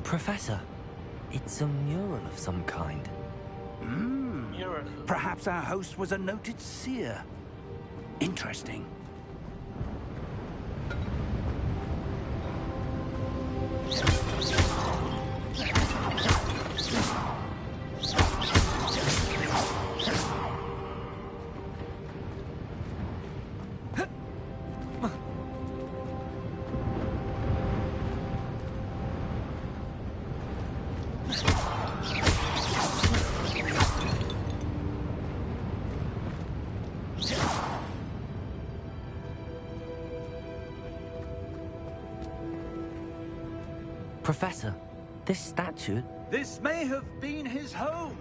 Professor, it's a mural of some kind. Mural. Perhaps our host was a noted seer. Interesting. Professor, this statue... This may have been his home.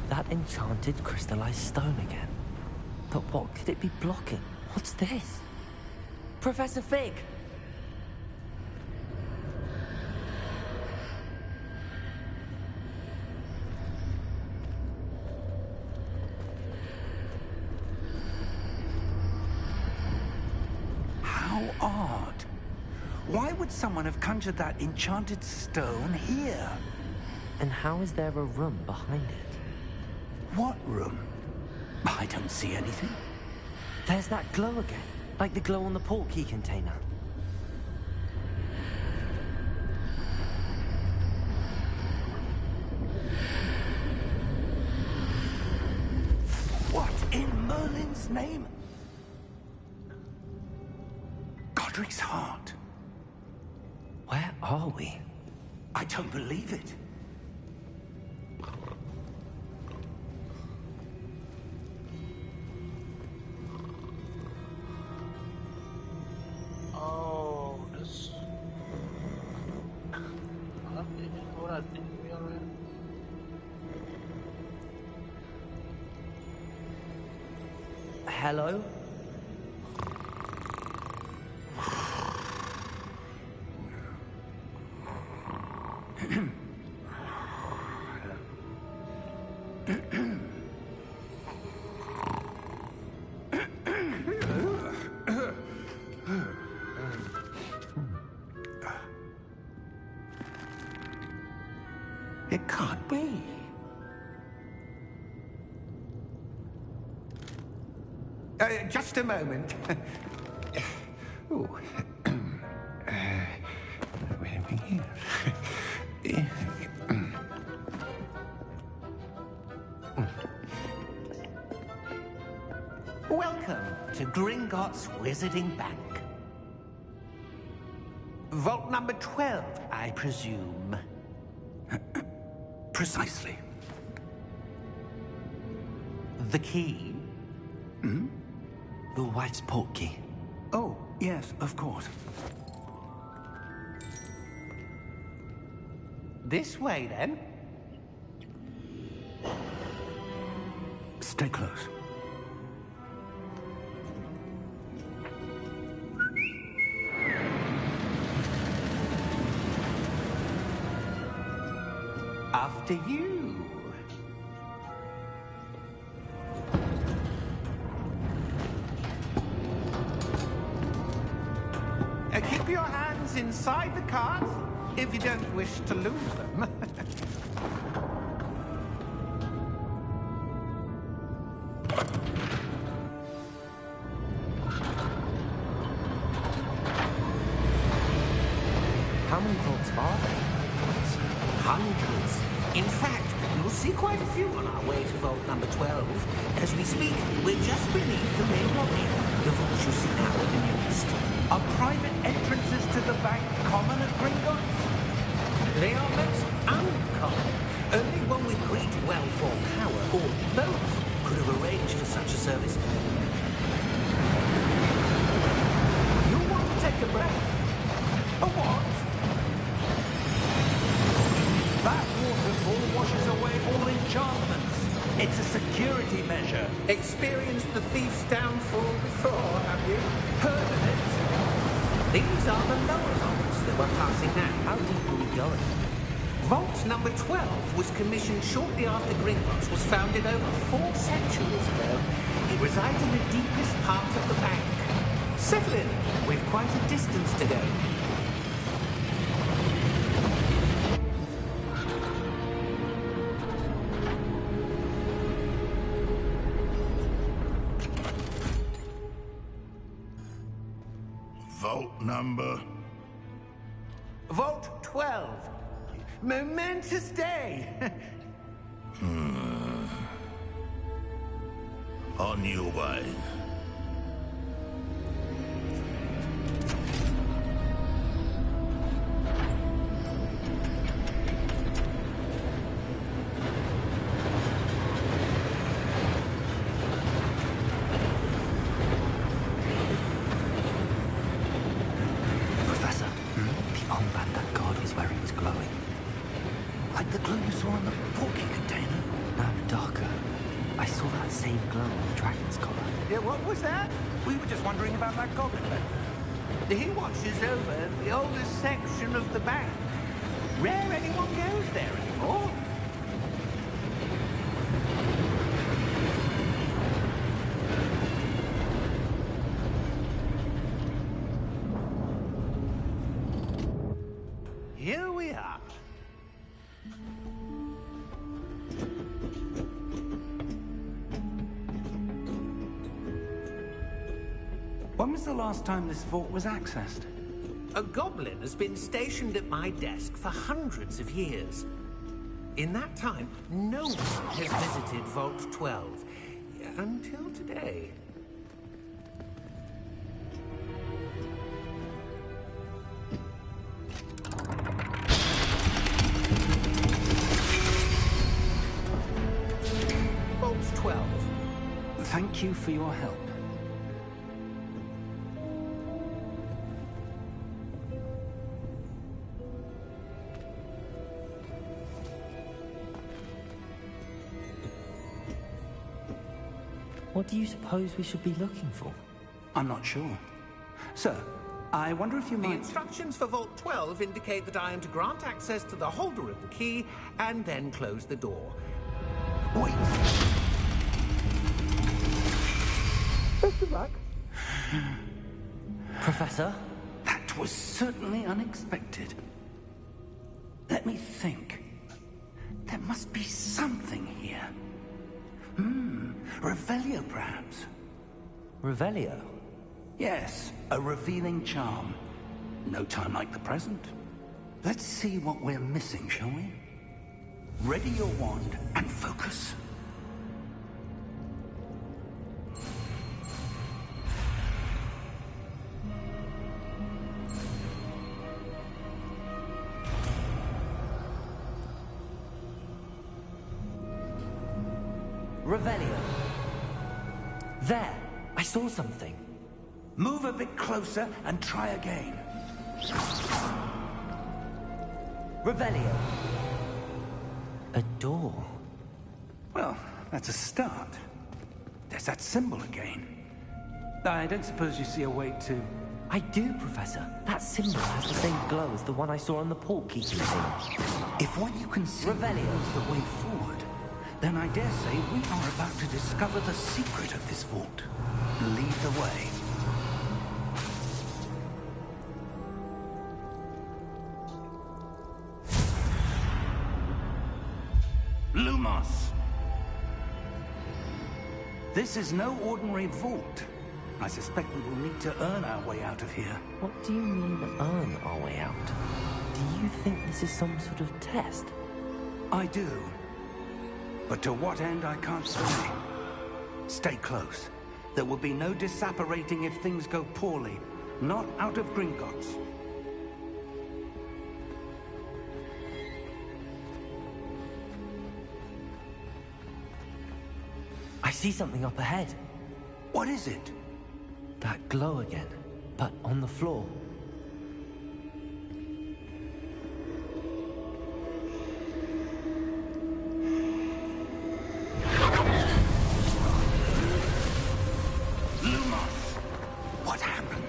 That enchanted crystallized stone again. But what could it be blocking? What's this? Professor Fig! How odd. Why would someone have conjured that enchanted stone here? And how is there a room behind it? What room? I don't see anything. There's that glow again, like the glow on the portkey container. What in Merlin's name? Godric's heart. Where are we? I don't believe it. Oh, this. What I think we are in. Hello? It can't be. Just a moment. Oh. Where are we here? Welcome to Gringotts Wizarding Bank. Vault number 12, I presume. Precisely. The key? Your wife's portkey. Oh, yes, of course. This way, then. Stay close. After you. Keep your hands inside the cart if you don't wish to lose them. How many vaults are there? Hundreds. In fact, you'll see quite a few on our way to vault number 12. As we speak, we're just beneath the main lobby. The vaults you see now in the newest. Are private entrances to the bank common at Gringotts? They are most uncommon. Only one with great wealth or power, or both, could have arranged for such a service. You'll want to take a breath. A what? That waterfall washes away all enchantments. It's a security measure. Experienced the thief's downfall before, have you? Heard of it? These are the lower vaults that we're passing now. How deep are we going? Vault number 12 was commissioned shortly after Gringotts was founded over 4 centuries ago. It resides in the deepest part of the bank. Settle in. We've quite a distance to go. Vault number? Vault 12. Momentous day. On your way. Professor, the armband that guard was wearing was glowing. Like the glow you saw on the porky container? No, darker. I saw that same glow on the dragon's collar. Yeah, what was that? We were just wondering about that goblin back there. He watches over the oldest section of the bank. Rare anyone goes there anymore. Here we are. When was the last time this vault was accessed? A goblin has been stationed at my desk for hundreds of years. In that time, no one has visited Vault 12. Until today. Vault 12. Thank you for your help. What do you suppose we should be looking for? I'm not sure. Sir, I wonder if you The might... instructions for Vault 12 indicate that I am to grant access to the holder of the key and then close the door. Wait. Best of luck. Professor? That was certainly unexpected. Let me think. There must be something here. Revelio, perhaps. Revelio? Yes, a revealing charm. No time like the present. Let's see what we're missing, shall we? Ready your wand and focus. Revelio. There! I saw something. Move a bit closer and try again. Revelio. A door. Well, that's a start. There's that symbol again. I don't suppose you see a way to... I do, Professor. That symbol has the same glow as the one I saw on the portkey container. If what you can see Revelio. is the way forward, then I dare say we are about to discover the secret of this vault. Lead the way. Lumos! This is no ordinary vault. I suspect we will need to earn our way out of here. What do you mean, earn our way out? Do you think this is some sort of test? I do. But to what end, I can't say. Stay close. There will be no disapparating if things go poorly. Not out of Gringotts. I see something up ahead. What is it? That glow again, but on the floor. Lumos! What happened?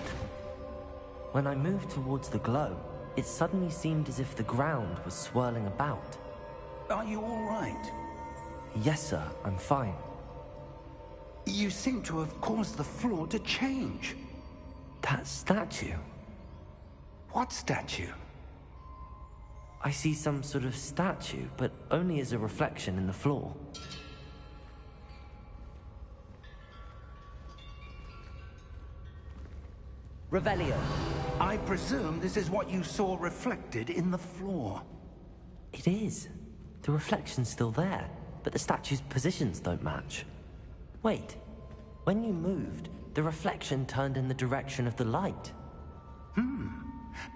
When I moved towards the glow, it suddenly seemed as if the ground was swirling about. Are you all right? Yes, sir, I'm fine. You seem to have caused the floor to change. That statue? What statue? I see some sort of statue, but only as a reflection in the floor. Revelio. I presume this is what you saw reflected in the floor. It is. The reflection's still there, but the statue's positions don't match. Wait. When you moved, the reflection turned in the direction of the light.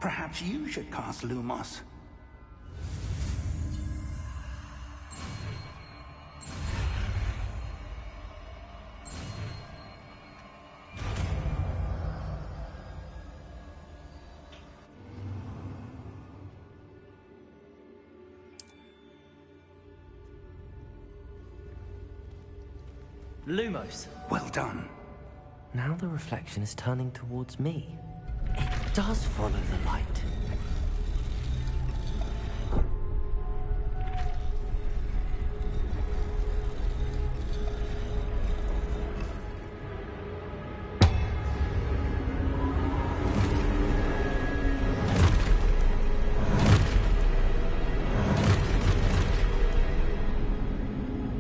Perhaps you should cast Lumos. Lumos. Well done. Now the reflection is turning towards me. It does follow the light.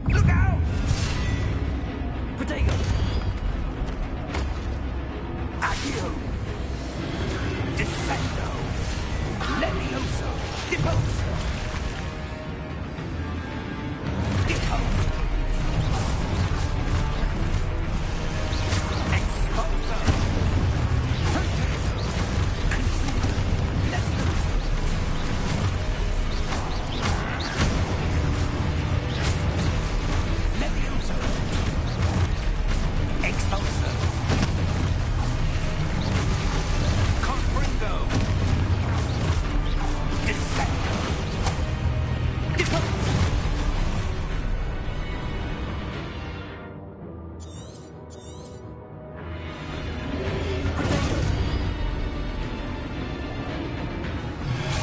Look out! Protego! Accio! Descendo! Levioso! Deposo! Deposo! Exposo! Levioso! Exposo! Confringo! Descendo! Deposo!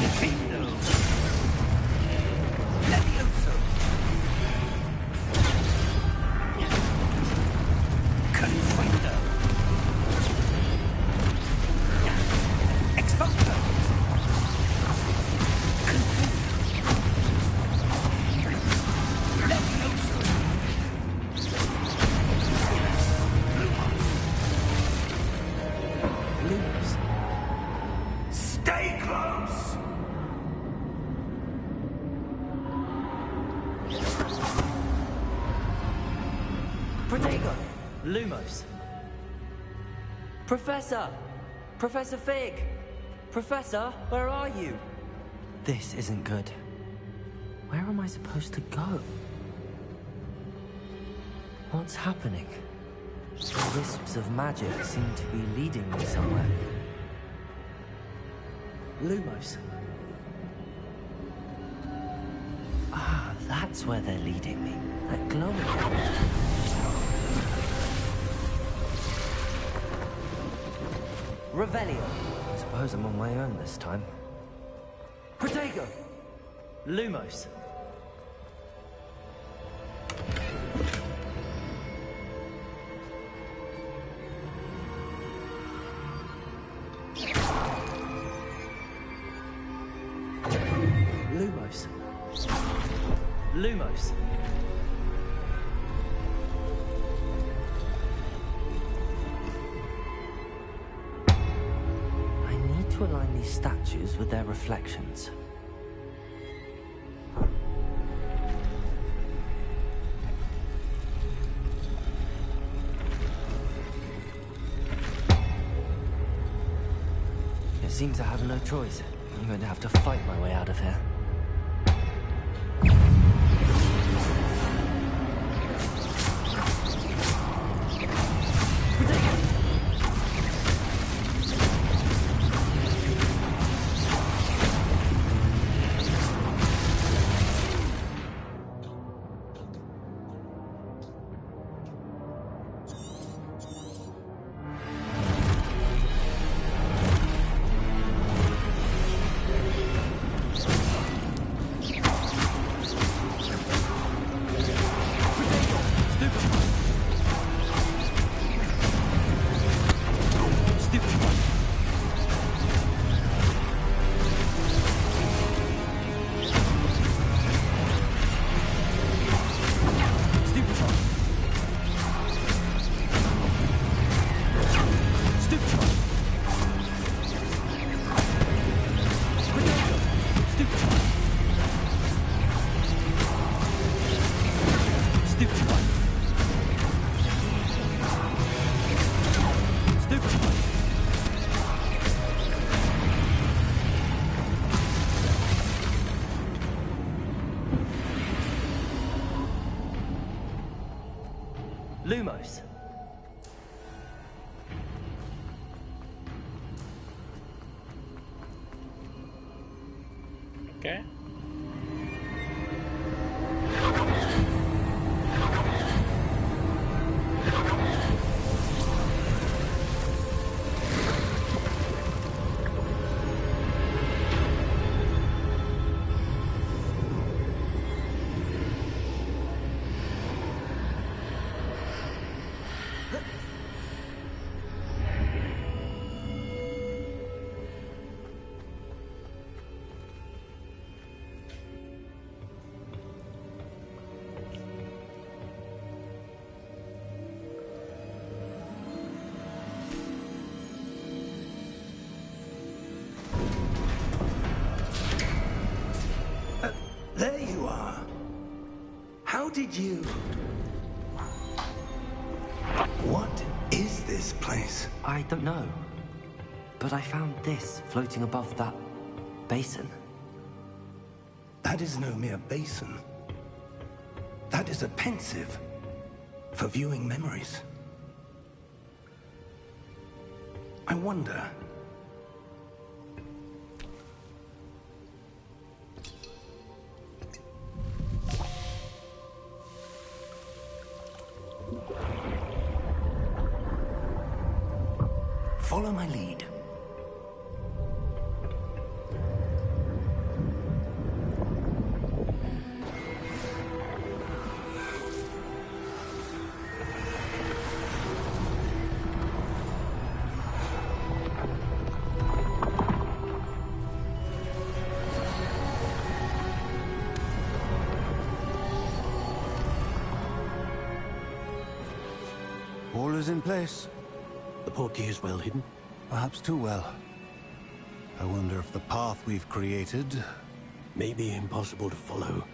Defendo! Levioso! Confringo! Exposo! Levioso! Lumos. Stay close! Protego! Lumos. Professor! Professor Fig! Professor, where are you? This isn't good. Where am I supposed to go? What's happening? The wisps of magic seem to be leading me somewhere. Lumos. Ah, that's where they're leading me. That glowing area. Revelio. I suppose I'm on my own this time. Protego! Lumos. Lumos. Lumos. I need to align these statues with their reflections. It seems I have no choice. I'm going to have to fight my way out of here. Lumos. Okay. There you are. How did you... What is this place? I don't know. But I found this floating above that basin. That is no mere basin. That is a pensive for viewing memories. I wonder... Follow my lead. All is in place. The portkey is well hidden. Perhaps too well. I wonder if the path we've created... May be impossible to follow.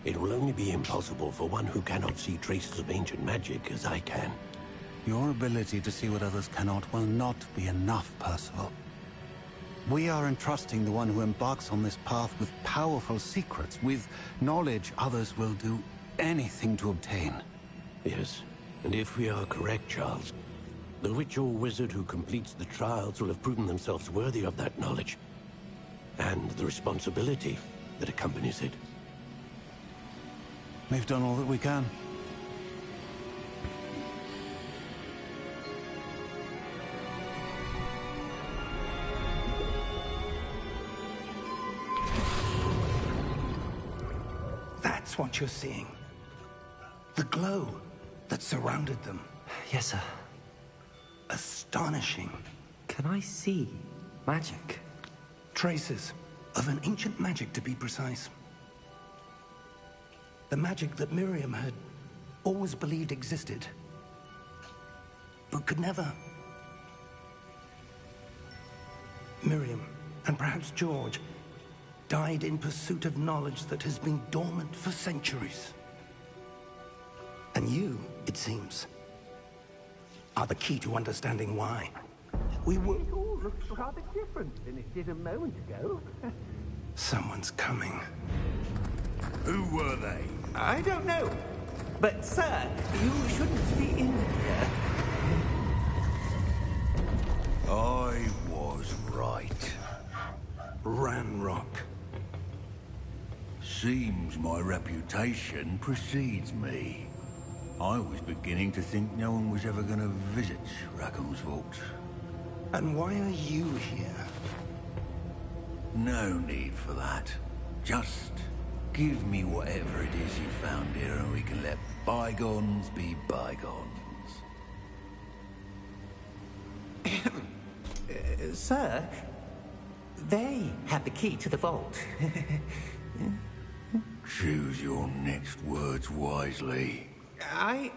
It will only be impossible for one who cannot see traces of ancient magic as I can. Your ability to see what others cannot will not be enough, Percival. We are entrusting the one who embarks on this path with powerful secrets, with knowledge others will do anything to obtain. Yes, and if we are correct, Charles, the witch or wizard who completes the trials will have proven themselves worthy of that knowledge, and the responsibility that accompanies it. We've done all that we can. That's what you're seeing. The glow that surrounded them. Yes, sir. Astonishing. Can I see magic? Traces of an ancient magic, to be precise. The magic that Miriam had always believed existed, but could never. Miriam, and perhaps George, died in pursuit of knowledge that has been dormant for centuries. And you, it seems, are the key to understanding why. We were... It all looks rather different than it did a moment ago. Someone's coming. Who were they? I don't know. But, sir, you shouldn't be in here. I was right. Ranrock. Seems my reputation precedes me. I was beginning to think no one was ever going to visit Rackham's vault. And why are you here? No need for that. Just give me whatever it is you found here and we can let bygones be bygones. Sir, they have the key to the vault. Choose your next words wisely. I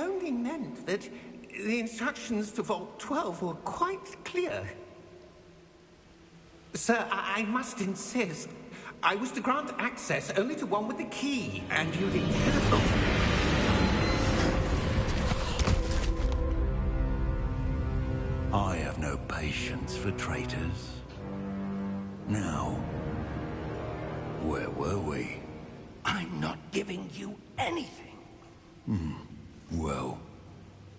only meant that the instructions to Vault 12 were quite clear. Sir, I must insist. I was to grant access only to one with the key, and you didn't have I have no patience for traitors. Now, where were we? I'm not giving you anything. Well,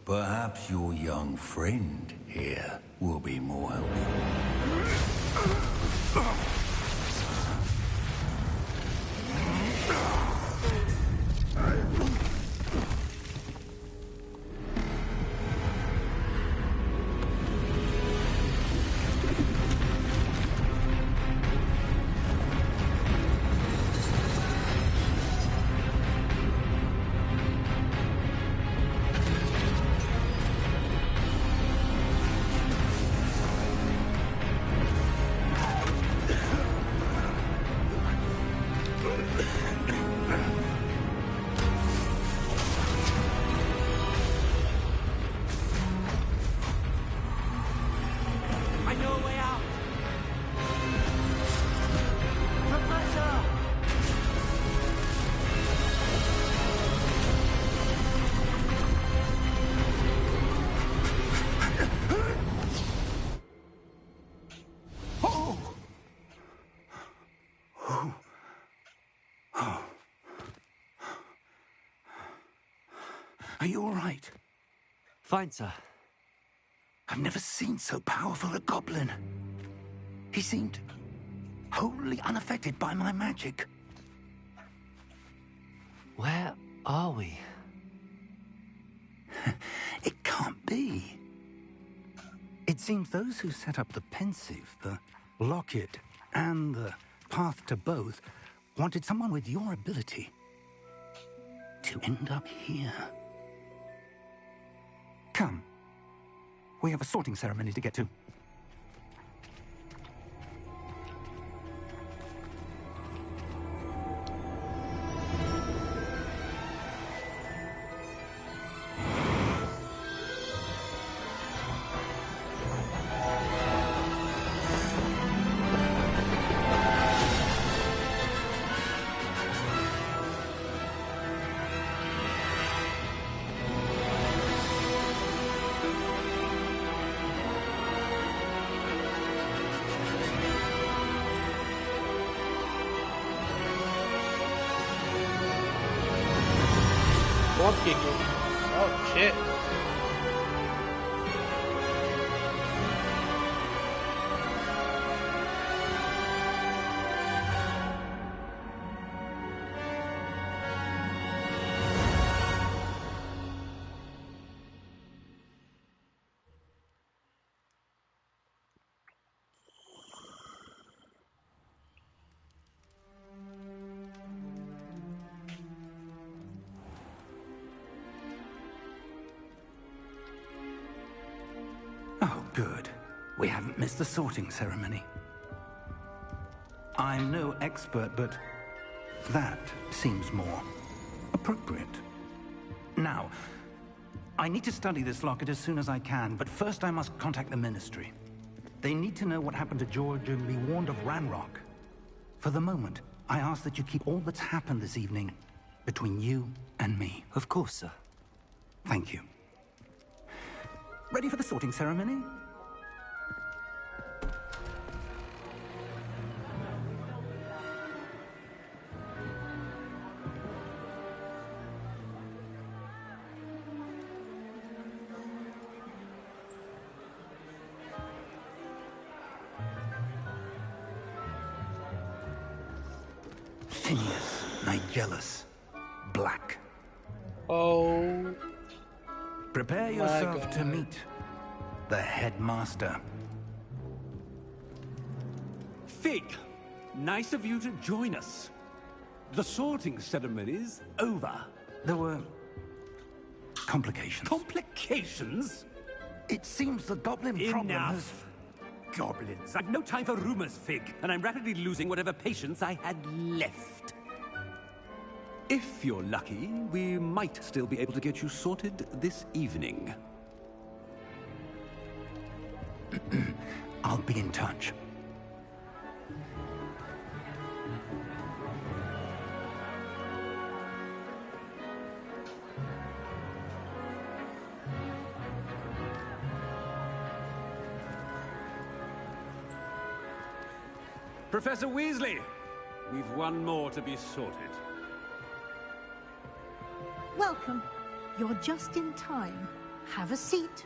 perhaps your young friend here will be more helpful. I know a way out! Professor! Are you all right? Fine, sir. I've never seen so powerful a goblin. He seemed wholly unaffected by my magic. Where are we? It can't be. It seems those who set up the pensive, the locket, and the path to both wanted someone with your ability to end up here. Come. We have a sorting ceremony to get to. Walking. Oh shit. Oh, good. We haven't missed the sorting ceremony. I'm no expert, but that seems more appropriate. Now, I need to study this locket as soon as I can, but first I must contact the Ministry. They need to know what happened to George and be warned of Ranrock. For the moment, I ask that you keep all that's happened this evening between you and me. Of course, sir. Thank you. Ready for the sorting ceremony? Phineas, Nigellus, Black. Oh. Prepare yourself to meet the headmaster. Fig, nice of you to join us. The sorting ceremony's over. There were complications. Complications? It seems the goblin problem has... Enough. Goblins. I've no time for rumors, Fig, and I'm rapidly losing whatever patience I had left. If you're lucky, we might still be able to get you sorted this evening. I'll be in touch. Professor Weasley, we've one more to be sorted. Welcome. You're just in time. Have a seat.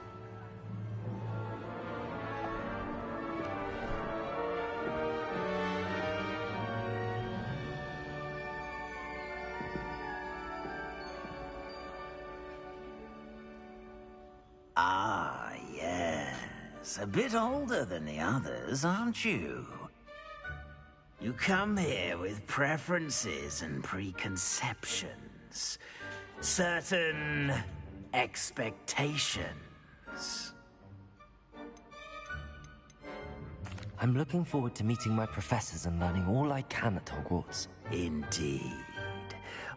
Ah, yes. A bit older than the others, aren't you? You come here with preferences and preconceptions. Certain expectations. I'm looking forward to meeting my professors and learning all I can at Hogwarts. Indeed.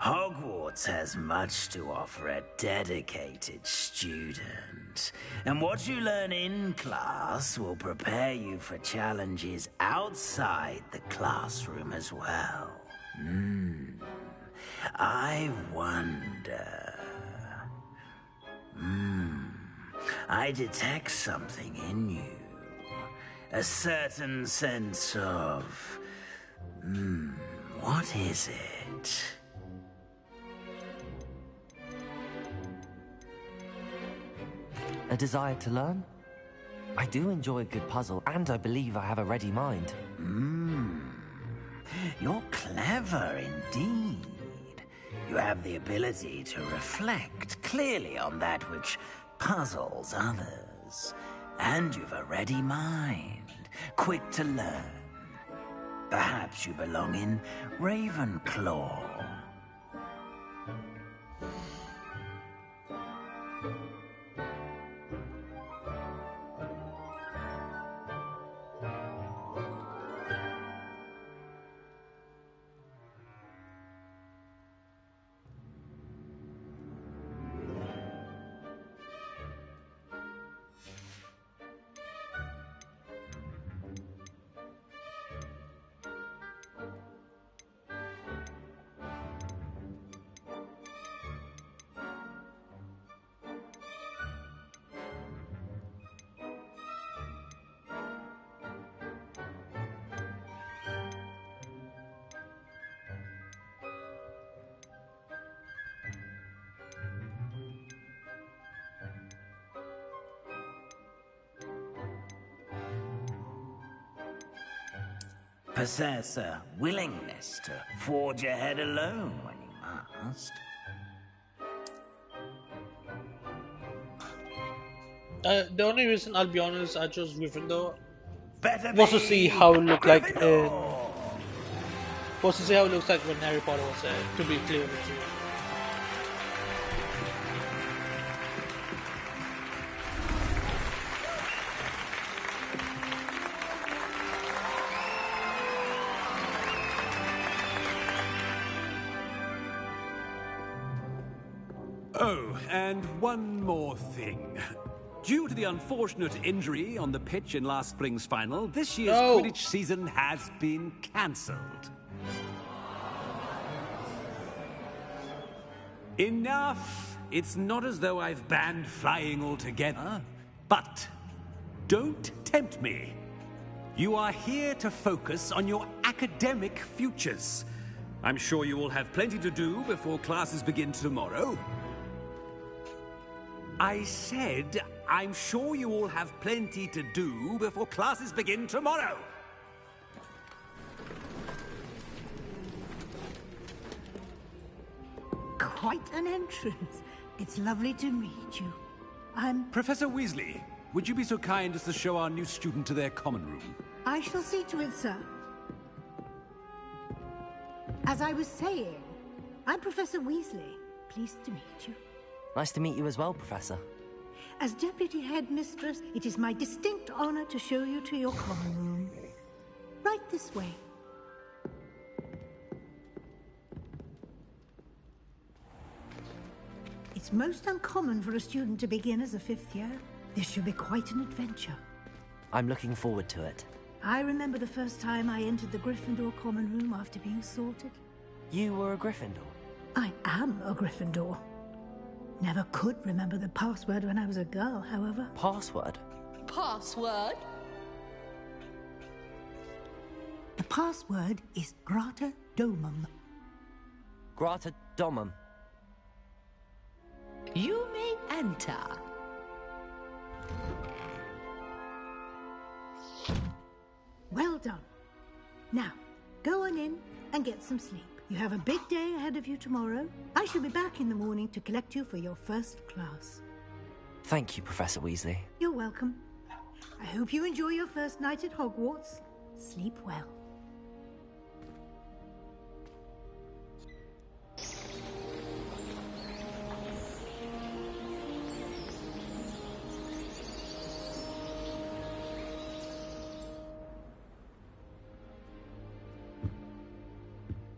Hogwarts has much to offer a dedicated student. And what you learn in class will prepare you for challenges outside the classroom as well. I wonder... I detect something in you. A certain sense of... what is it? A desire to learn? I do enjoy a good puzzle, and I believe I have a ready mind. You're clever indeed. You have the ability to reflect clearly on that which puzzles others. And you've a ready mind, quick to learn. Perhaps you belong in Ravenclaw. Possess a willingness to forge ahead alone when you must. The only reason, I'll be honest, I chose Gryffindor Better was to see how it looked like in... Gryffindor. was to see how it looks like when Harry Potter was there, to be clear with you. Oh, and one more thing. Due to the unfortunate injury on the pitch in last spring's final, this year's No. Quidditch season has been cancelled. Enough! It's not as though I've banned flying altogether. But don't tempt me. You are here to focus on your academic futures. I'm sure you will have plenty to do before classes begin tomorrow. I said, I'm sure you all have plenty to do before classes begin tomorrow. Quite an entrance. It's lovely to meet you. Professor Weasley, would you be so kind as to show our new student to their common room? I shall see to it, sir. As I was saying, I'm Professor Weasley. Pleased to meet you. Nice to meet you as well, Professor. As Deputy Headmistress, it is my distinct honor to show you to your common room. Right this way. It's most uncommon for a student to begin as a fifth year. This should be quite an adventure. I'm looking forward to it. I remember the first time I entered the Gryffindor common room after being sorted. You were a Gryffindor? I am a Gryffindor. Never could remember the password when I was a girl, however. Password? Password? The password is Grata Domum. Grata Domum. You may enter. Well done. Now, go on in and get some sleep. You have a big day ahead of you tomorrow. I shall be back in the morning to collect you for your first class. Thank you, Professor Weasley. You're welcome. I hope you enjoy your first night at Hogwarts. Sleep well.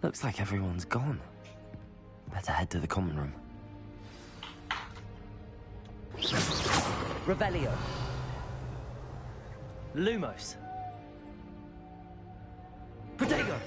Looks like everyone's gone. Better head to the common room. Revelio. Lumos. Protego.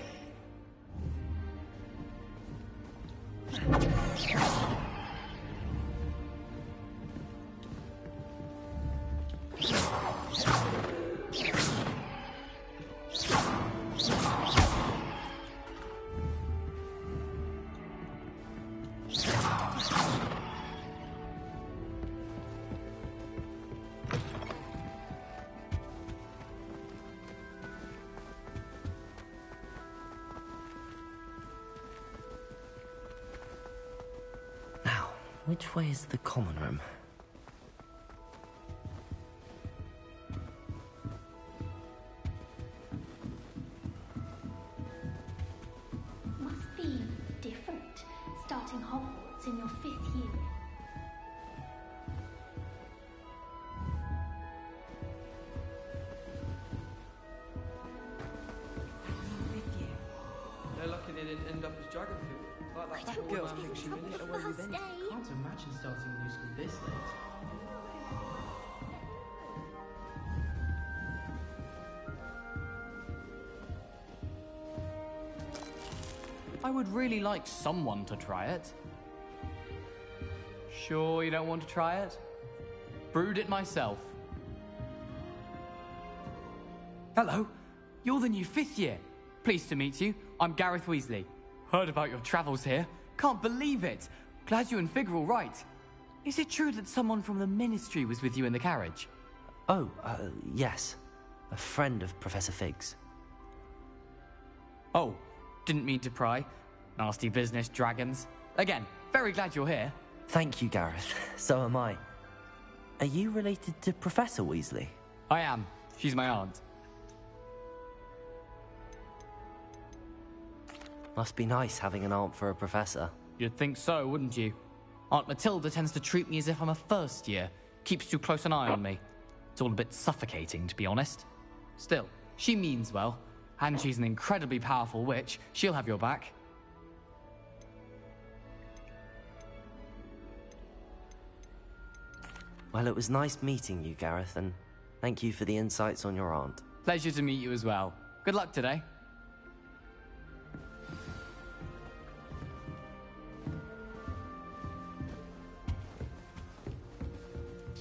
Which way is the common room? Must be different, starting Hogwarts in your 5th year. They're lucky they didn't end up as dragon food. Like that girl thinks she really get away with anything. Can't imagine starting a new school this late. I would really like someone to try it. Sure you don't want to try it? Brewed it myself. Hello, you're the new 5th year. Pleased to meet you. I'm Gareth Weasley. Heard about your travels here. Can't believe it. Glad you and Fig are all right. Is it true that someone from the Ministry was with you in the carriage? Oh, yes. A friend of Professor Fig's. Oh, didn't mean to pry. Nasty business, dragons. Again, very glad you're here. Thank you, Gareth. So am I. Are you related to Professor Weasley? I am. She's my aunt. Must be nice having an aunt for a professor. You'd think so, wouldn't you? Aunt Matilda tends to treat me as if I'm a first year. Keeps too close an eye on me. It's all a bit suffocating, to be honest. Still, she means well. And she's an incredibly powerful witch. She'll have your back. Well, it was nice meeting you, Gareth, and thank you for the insights on your aunt. Pleasure to meet you as well. Good luck today.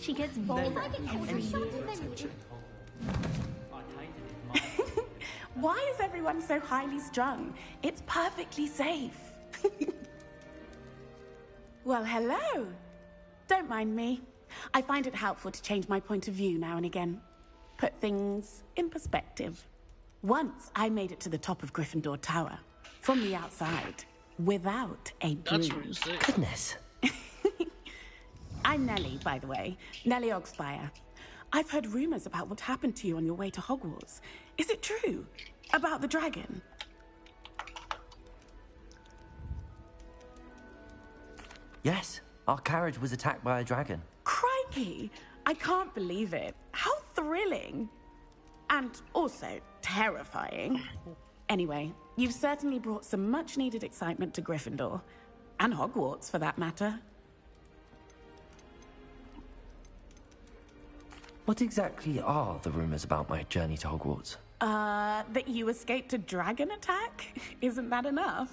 She gets bold every year. Why is everyone so highly strung? It's perfectly safe. Well, hello. Don't mind me. I find it helpful to change my point of view now and again. Put things in perspective. Once I made it to the top of Gryffindor Tower, from the outside, without a broom. Goodness. I'm Nellie, by the way. Nellie Ogspire. I've heard rumors about what happened to you on your way to Hogwarts. Is it true? About the dragon? Yes, our carriage was attacked by a dragon. Crikey! I can't believe it. How thrilling. And also terrifying. Anyway, you've certainly brought some much-needed excitement to Gryffindor. And Hogwarts, for that matter. What exactly are the rumors about my journey to Hogwarts? That you escaped a dragon attack? Isn't that enough?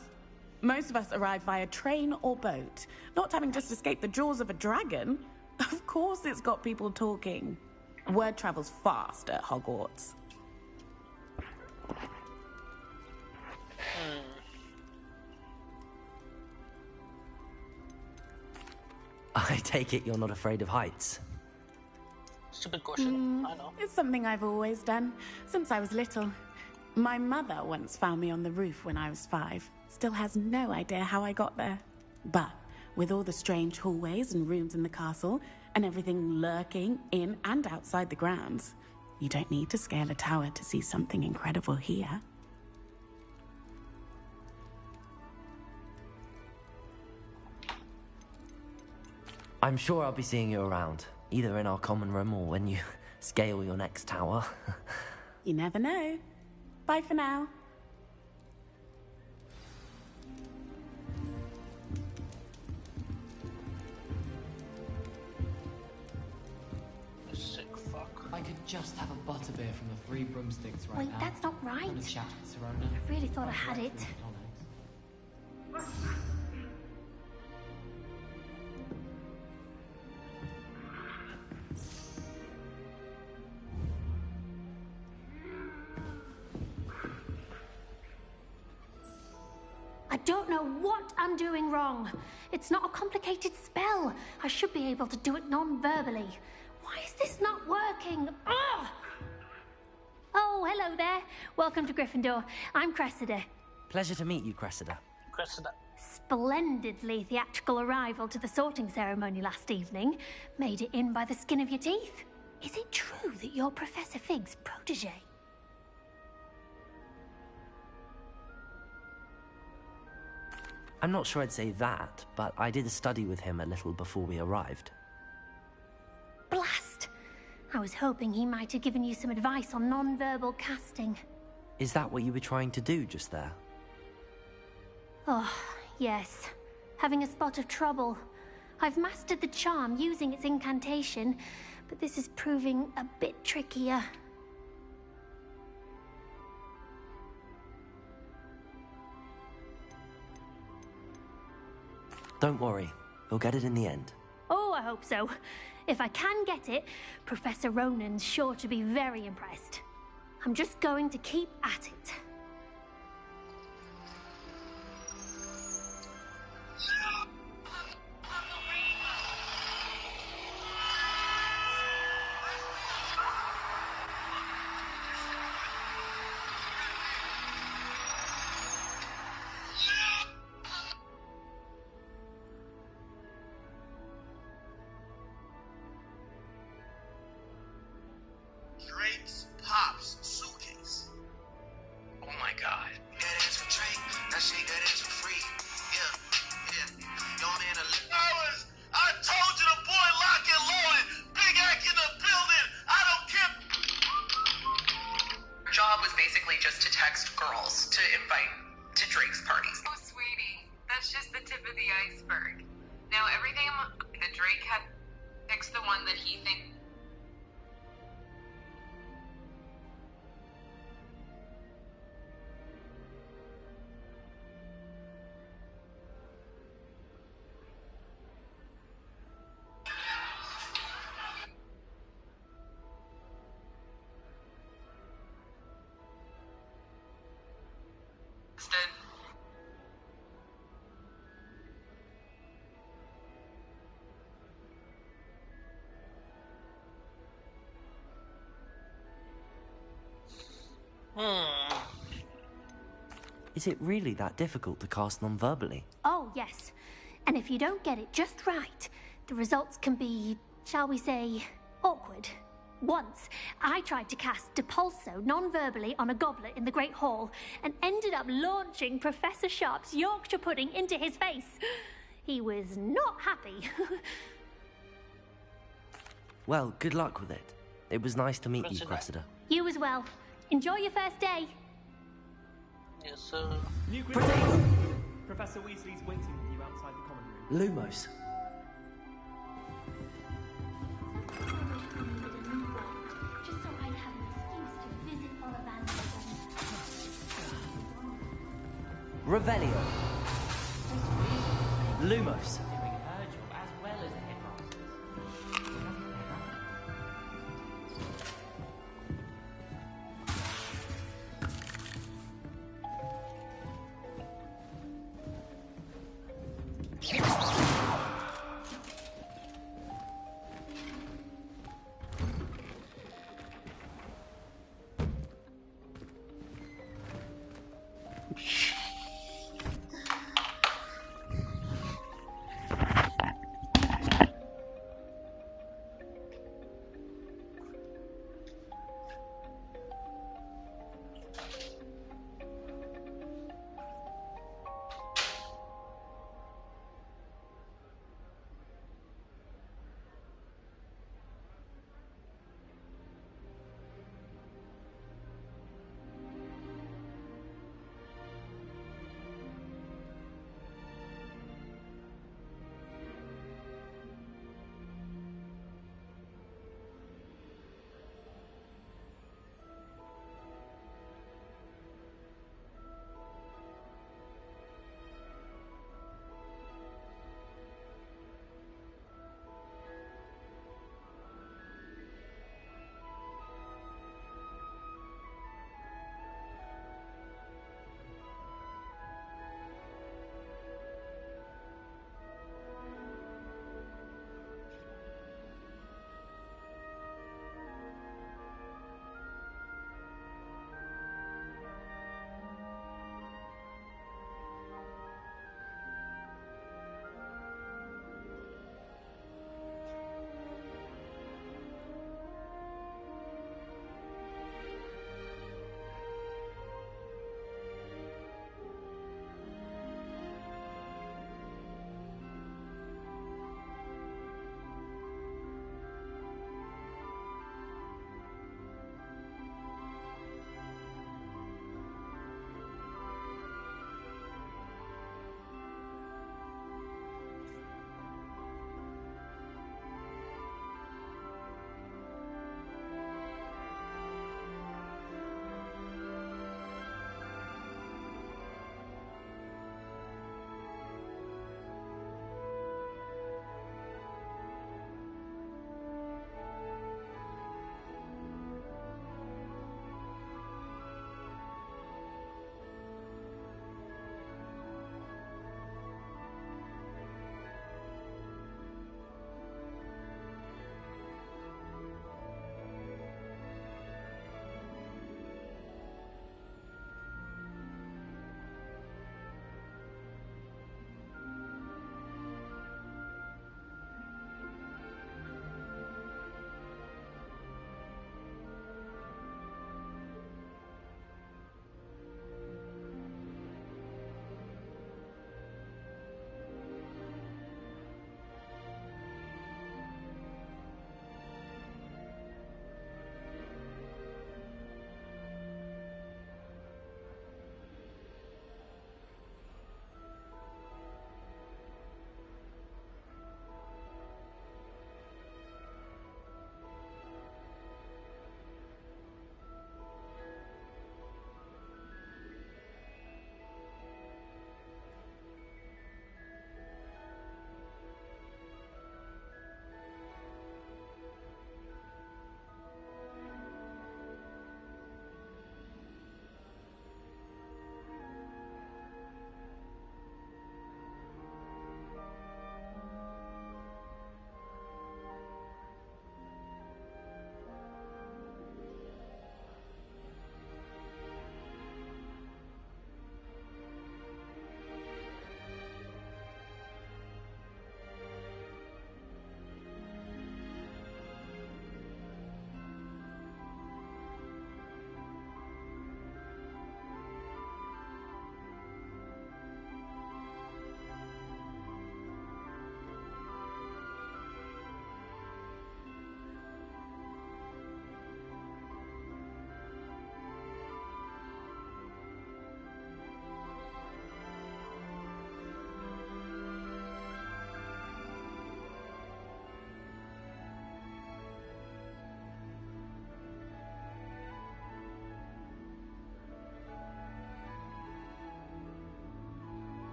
Most of us arrive via train or boat, not having just escaped the jaws of a dragon. Of course it's got people talking. Word travels fast at Hogwarts. I take it you're not afraid of heights. Stupid question, I know. It's something I've always done, since I was little. My mother once found me on the roof when I was 5. Still has no idea how I got there. But with all the strange hallways and rooms in the castle, and everything lurking in and outside the grounds, you don't need to scale a tower to see something incredible here. I'm sure I'll be seeing you around, either in our common room or when you scale your next tower. You never know. Bye for now. Sick fuck. I could just have a butterbeer from the Three Broomsticks right Wait, now. that's not right. I'm gonna chat with Serona. I really thought I had it. I don't know what I'm doing wrong. It's not a complicated spell. I should be able to do it non-verbally. Why is this not working? Ugh! Oh, hello there. Welcome to Gryffindor. I'm Cressida. Pleasure to meet you, Cressida. Cressida. Splendidly theatrical arrival to the sorting ceremony last evening. Made it in by the skin of your teeth. Is it true that you're Professor Fig's protege? I'm not sure I'd say that, but I did a study with him a little before we arrived. Blast! I was hoping he might have given you some advice on non-verbal casting. Is that what you were trying to do just there? Oh, yes. Having a spot of trouble. I've mastered the charm using its incantation, but this is proving a bit trickier. Don't worry, we'll get it in the end. Oh, I hope so. If I can get it, Professor Ronan's sure to be very impressed. I'm just going to keep at it. Drake's Pop's suitcase. Oh my god. That is for Drake. That shit got it for free. Yeah. Yo, man, I told you the boy lock and loaded. Big Ack in the building. I don't care. Her job was basically just to text girls to invite to Drake's parties. Oh, sweetie, that's just the tip of the iceberg. Now, everything that Drake had picks the one that he thinks. Is it really that difficult to cast non-verbally? Oh, yes. And if you don't get it just right, the results can be, shall we say, awkward. Once, I tried to cast Depulso non-verbally on a goblet in the Great Hall and ended up launching Professor Sharp's Yorkshire pudding into his face. He was not happy. Well, good luck with it. It was nice to meet you, Cressida. You as well. Enjoy your first day. Yes, sir. New Professor Weasley's waiting for you outside the common room. Lumos. Just so I'd have an excuse to visit Ollivander. Revelio. Lumos. Doing her job as well as the headmaster.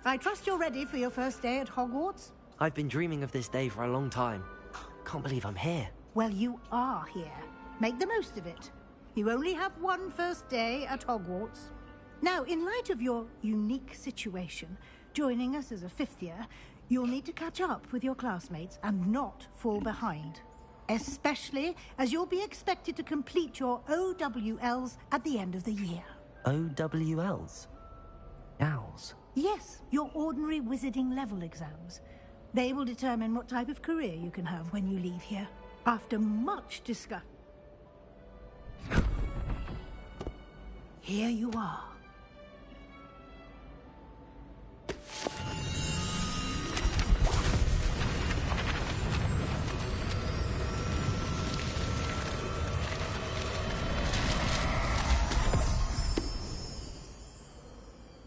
I trust you're ready for your first day at Hogwarts? I've been dreaming of this day for a long time. Can't believe I'm here. Well, you are here. Make the most of it. You only have one first day at Hogwarts. Now, in light of your unique situation, joining us as a fifth year, you'll need to catch up with your classmates and not fall behind. Especially as you'll be expected to complete your OWLs at the end of the year. OWLs? Owls? Yes, your ordinary wizarding level exams. They will determine what type of career you can have when you leave here. After much discussion, here you are.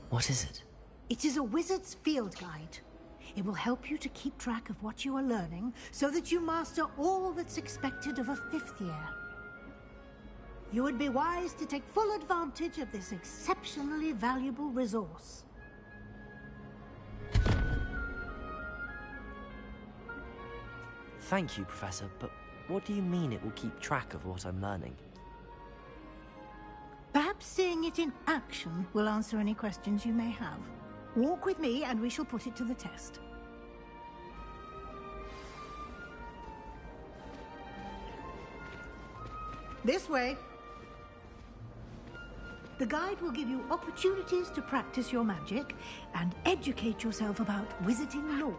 What is it? It is a wizard's field guide. It will help you to keep track of what you are learning so that you master all that's expected of a fifth year. You would be wise to take full advantage of this exceptionally valuable resource. Thank you, Professor, but what do you mean it will keep track of what I'm learning? Perhaps seeing it in action will answer any questions you may have. Walk with me and we shall put it to the test. This way. The guide will give you opportunities to practice your magic and educate yourself about wizarding lore.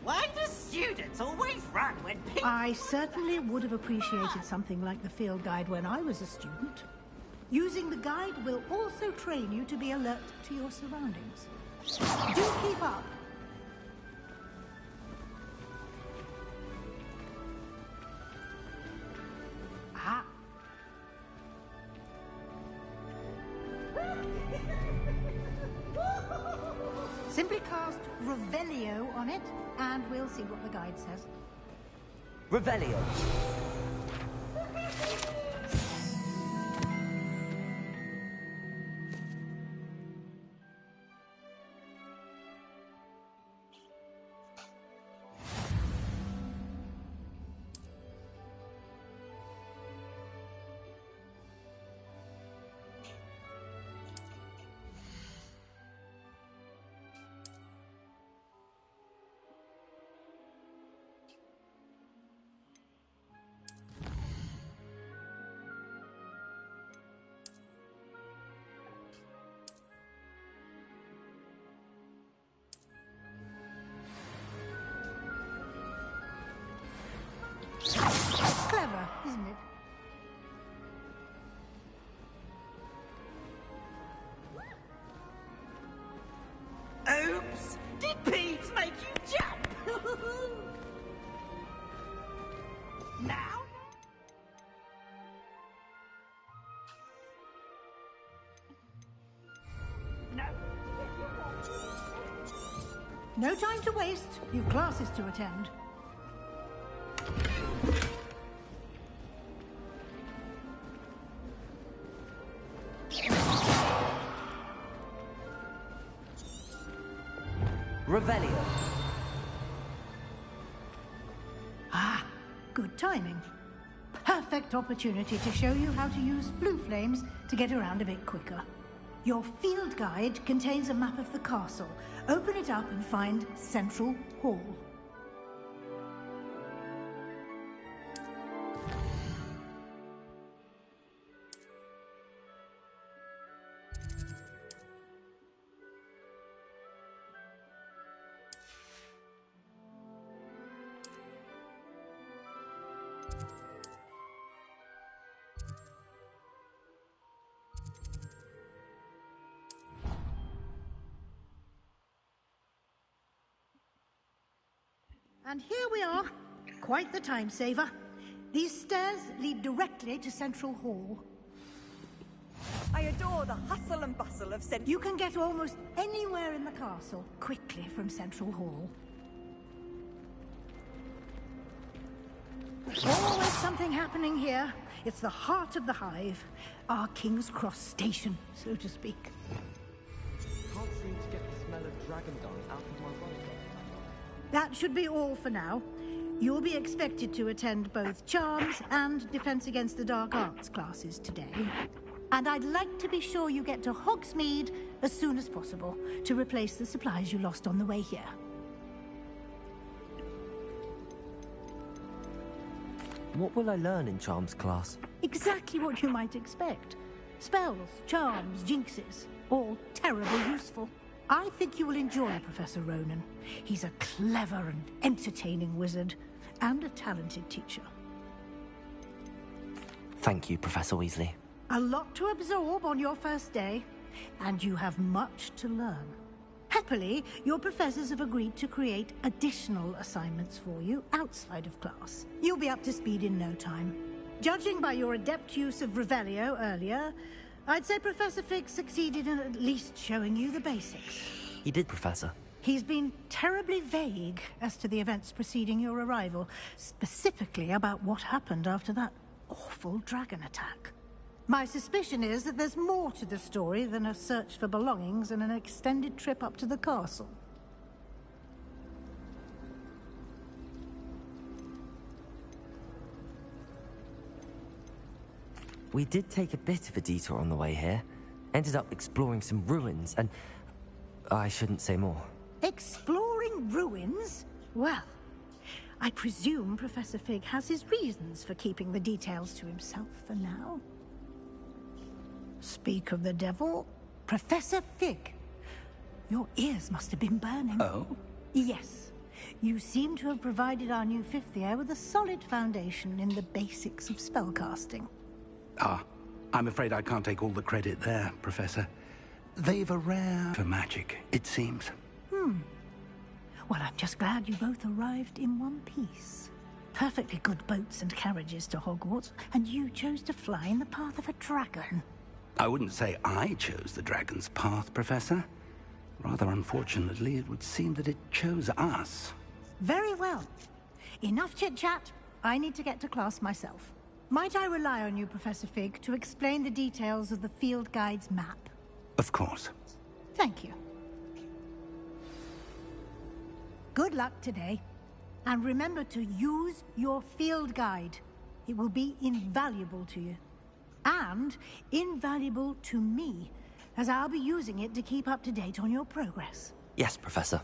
Why do students always run when people... I certainly would have appreciated something like the field guide when I was a student. Using the guide will also train you to be alert to your surroundings. Do keep up. Ah. Simply cast Revelio on it, and we'll see what the guide says. Revelio. Clever, isn't it? Oops! Did Peeves make you jump? Now? No. No time to waste. You've classes to attend. Revelio. Ah, good timing. Perfect opportunity to show you how to use blue flames to get around a bit quicker. Your field guide contains a map of the castle. Open it up and find Central Hall. And here we are. Quite the time saver. These stairs lead directly to Central Hall. I adore the hustle and bustle of Central... You can get almost anywhere in the castle quickly from Central Hall. Always something happening here. It's the heart of the hive. Our King's Cross station, so to speak. dragon dung out of my body. That should be all for now. You'll be expected to attend both Charms and Defense Against the Dark Arts classes today. And I'd like to be sure you get to Hogsmeade as soon as possible to replace the supplies you lost on the way here. What will I learn in Charms class? Exactly what you might expect. Spells, charms, jinxes, all terribly useful. I think you will enjoy Professor Ronan. He's a clever and entertaining wizard, and a talented teacher. Thank you, Professor Weasley. A lot to absorb on your first day, and you have much to learn. Happily, your professors have agreed to create additional assignments for you outside of class. You'll be up to speed in no time. Judging by your adept use of Revelio earlier, I'd say Professor Fig succeeded in at least showing you the basics. He did, Professor. He's been terribly vague as to the events preceding your arrival, specifically about what happened after that awful dragon attack. My suspicion is that there's more to the story than a search for belongings and an extended trip up to the castle. We did take a bit of a detour on the way here. Ended up exploring some ruins, and I shouldn't say more. Exploring ruins? Well, I presume Professor Fig has his reasons for keeping the details to himself for now. Speak of the devil, Professor Fig. Your ears must have been burning. Oh? Yes. You seem to have provided our new fifth year with a solid foundation in the basics of spellcasting. Ah, I'm afraid I can't take all the credit there, Professor. They've a rare for magic, it seems. Well, I'm just glad you both arrived in one piece. Perfectly good boats and carriages to Hogwarts, and you chose to fly in the path of a dragon. I wouldn't say I chose the dragon's path, Professor. Rather unfortunately, it would seem that it chose us. Very well. Enough chit-chat. I need to get to class myself. Might I rely on you, Professor Fig, to explain the details of the field guide's map? Of course. Thank you. Good luck today. And remember to use your field guide. It will be invaluable to you. And invaluable to me, as I'll be using it to keep up to date on your progress. Yes, Professor.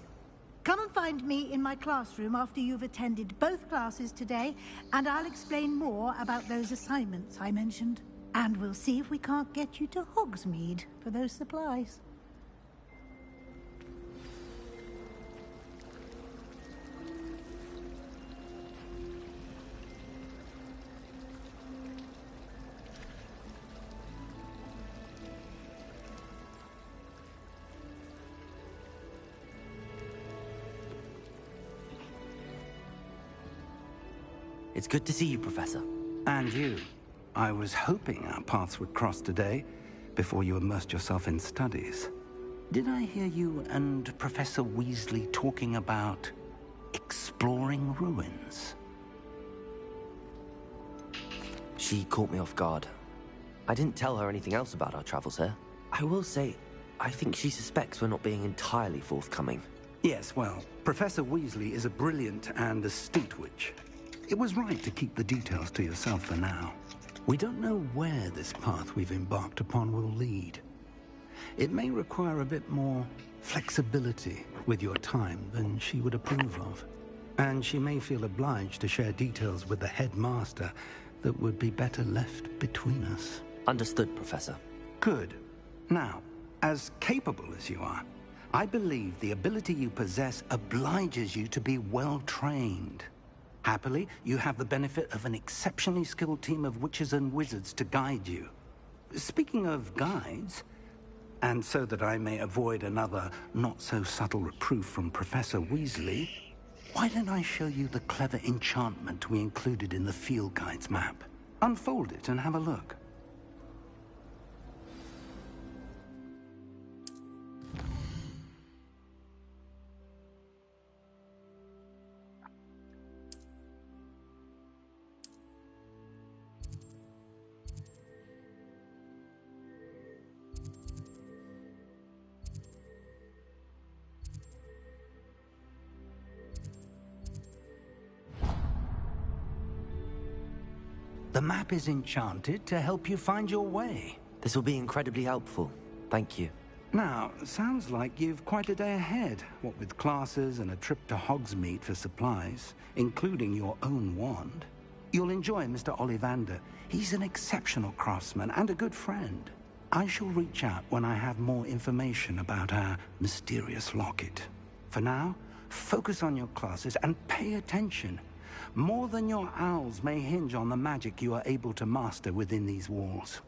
Come and find me in my classroom after you've attended both classes today, and I'll explain more about those assignments I mentioned. And we'll see if we can't get you to Hogsmeade for those supplies. It's good to see you, Professor. And you. I was hoping our paths would cross today, before you immersed yourself in studies. Did I hear you and Professor Weasley talking about exploring ruins? She caught me off guard. I didn't tell her anything else about our travels here. I will say, I think she suspects we're not being entirely forthcoming. Yes, well, Professor Weasley is a brilliant and astute witch. It was right to keep the details to yourself for now. We don't know where this path we've embarked upon will lead. It may require a bit more flexibility with your time than she would approve of. And she may feel obliged to share details with the headmaster that would be better left between us. Understood, Professor. Good. Now, as capable as you are, I believe the ability you possess obliges you to be well-trained. Happily, you have the benefit of an exceptionally skilled team of witches and wizards to guide you. Speaking of guides, and so that I may avoid another not-so-subtle reproof from Professor Weasley, why don't I show you the clever enchantment we included in the field guide's map? Unfold it and have a look. The map is enchanted to help you find your way. This will be incredibly helpful. Thank you. Now, sounds like you've quite a day ahead, what with classes and a trip to Hogsmeade for supplies, including your own wand. You'll enjoy Mr. Ollivander. He's an exceptional craftsman and a good friend. I shall reach out when I have more information about our mysterious locket. For now, focus on your classes and pay attention. More than your owls may hinge on the magic you are able to master within these walls.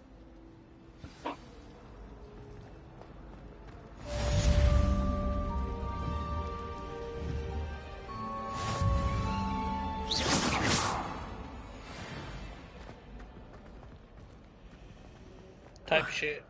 Type shit.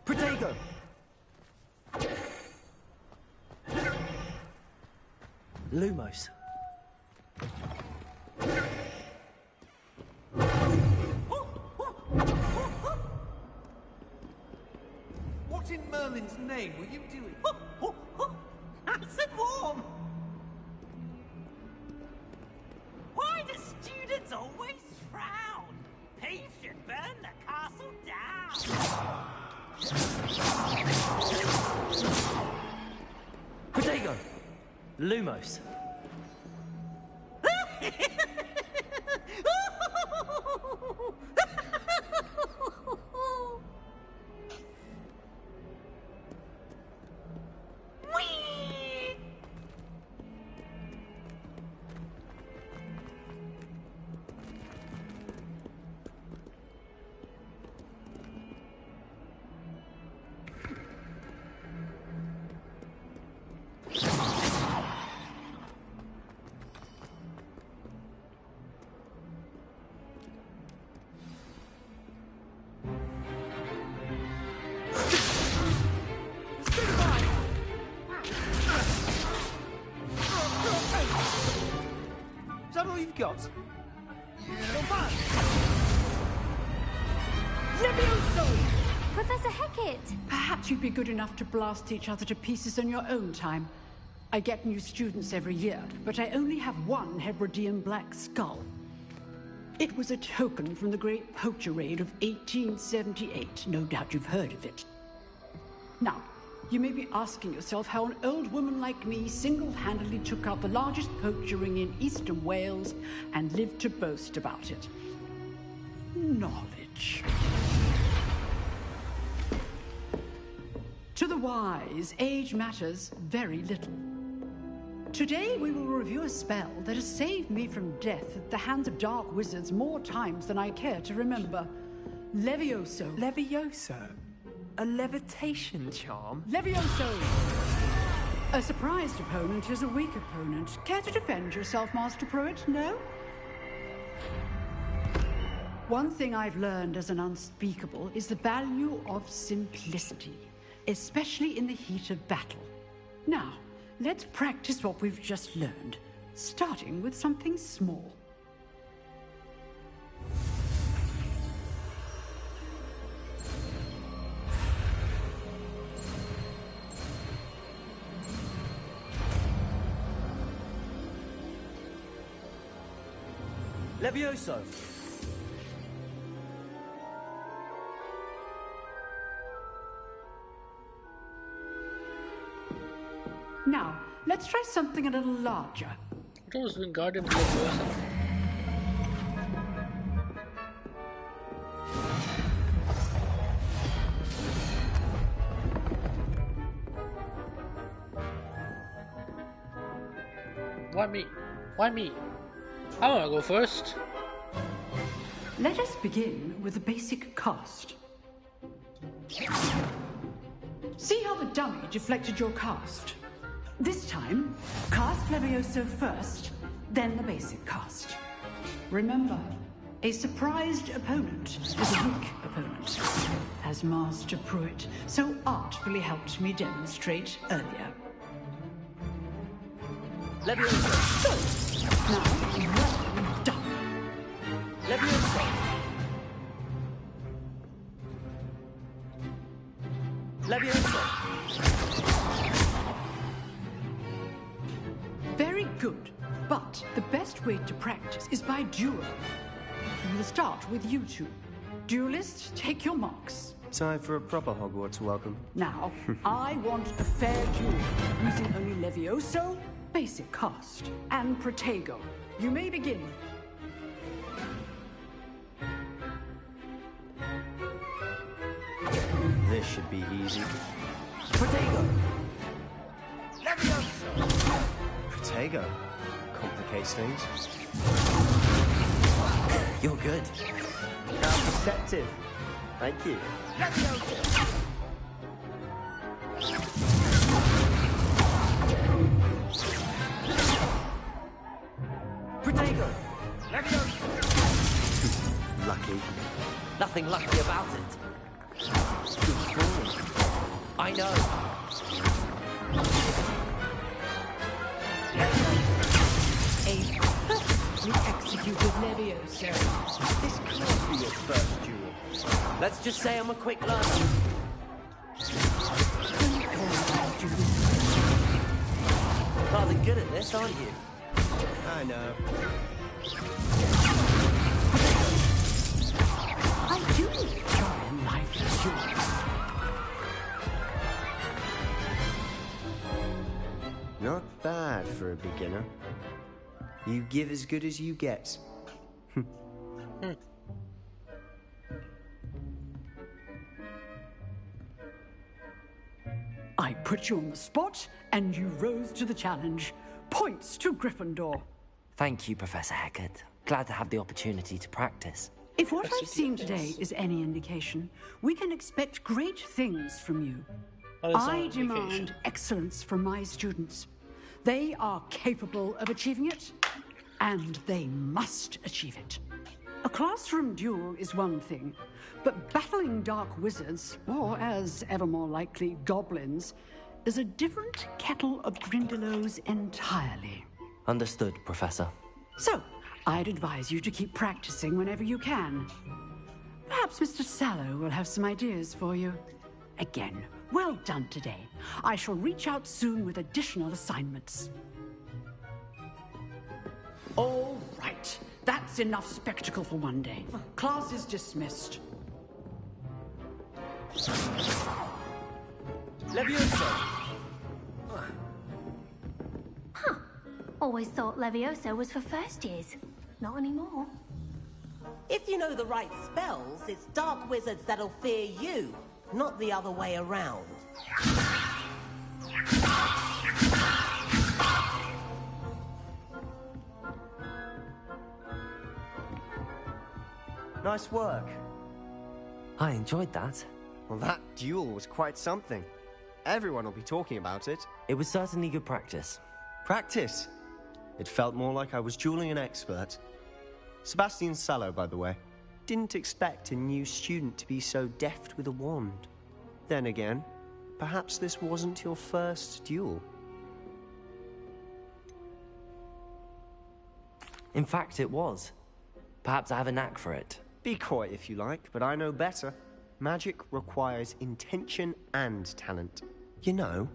Protego! Lumos. What in Merlin's name were you doing? Acid warm! Why do students always frown? Peace should burn the castle down! Protego! Lumos. Is that all you've got? Levioso! Professor Hecat! Perhaps you'd be good enough to blast each other to pieces in your own time. I get new students every year, but I only have one Hebridean black skull. It was a token from the Great Poacher Raid of 1878. No doubt you've heard of it. Now, you may be asking yourself how an old woman like me single-handedly took out the largest poacher ring in eastern Wales and lived to boast about it. Knowledge. To the wise, age matters very little. Today we will review a spell that has saved me from death at the hands of dark wizards more times than I care to remember. Levioso. Levioso? A levitation charm? Levioso! A surprised opponent is a weak opponent. Care to defend yourself, Master Pruitt? No? One thing I've learned as an unspeakable is the value of simplicity, especially in the heat of battle. Now, let's practice what we've just learned, starting with something small. Levioso! Now, let's try something a little larger. It was in Garden Leviosa. Why me? Why me? I wanna go first. Let us begin with the basic cast. See how the dummy deflected your cast? This time, cast Levioso first, then the basic cast. Remember, A surprised opponent is a weak opponent, as Master Pruitt so artfully helped me demonstrate earlier. Levioso! Now, well done. Levioso! Levioso! Very good, but the best way to practice is by duel. We will start with you two. Duelists, take your marks. Time for a proper Hogwarts welcome. Now, I want a fair duel, using only Levioso, basic cast, and Protego. You may begin. This should be easy. Protego! Levioso! Protego. Complicates things. You're good. How perceptive. Thank you. Levioso! Protego! Levioso! Lucky. Nothing lucky about it. Good form. I know. A perfectly executed Levioso. This can't be your first duel. Let's just say I'm a quick learner. Rather good at this, aren't you? I know. I do enjoy life duels. Not bad for a beginner. You give as good as you get. I put you on the spot, and you rose to the challenge. Points to Gryffindor. Thank you, Professor Hecat. Glad to have the opportunity to practice. If what I've seen today is any indication, we can expect great things from you. I demand excellence from my students. They are capable of achieving it, and they must achieve it. A classroom duel is one thing, but battling dark wizards, or as ever more likely, goblins, is a different kettle of Grindylows entirely. Understood, Professor. So, I'd advise you to keep practicing whenever you can. Perhaps Mr. Sallow will have some ideas for you. Again, well done today. I shall reach out soon with additional assignments. All right. That's enough spectacle for one day. Class is dismissed. Levioso! Huh. Always thought Levioso was for first years. Not anymore. If you know the right spells, it's dark wizards that'll fear you, not the other way around. Nice work. I enjoyed that. Well, that duel was quite something. Everyone will be talking about it. It was certainly good practice. Practice? It felt more like I was dueling an expert. Sebastian Sallow, by the way. Didn't expect a new student to be so deft with a wand. Then again, perhaps this wasn't your first duel. In fact, it was. Perhaps I have a knack for it. Be coy if you like, but I know better. Magic requires intention and talent. You know,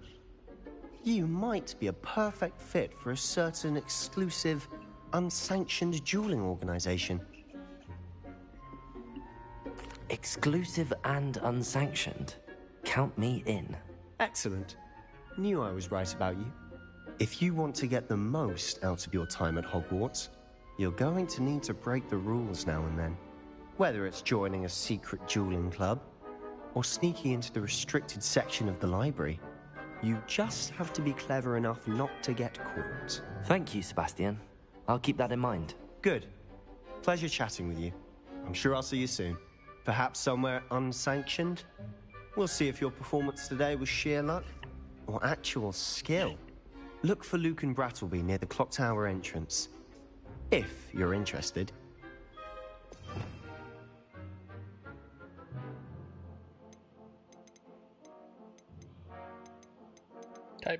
you might be a perfect fit for a certain exclusive, unsanctioned dueling organization. Exclusive and unsanctioned? Count me in. Excellent. Knew I was right about you. If you want to get the most out of your time at Hogwarts, you're going to need to break the rules now and then. Whether it's joining a secret dueling club, or sneaking into the restricted section of the library, you just have to be clever enough not to get caught. Thank you, Sebastian. I'll keep that in mind. Good. Pleasure chatting with you. I'm sure I'll see you soon. Perhaps somewhere unsanctioned? We'll see if your performance today was sheer luck or actual skill. Look for Luke and Brattleby near the Clock Tower entrance. If you're interested.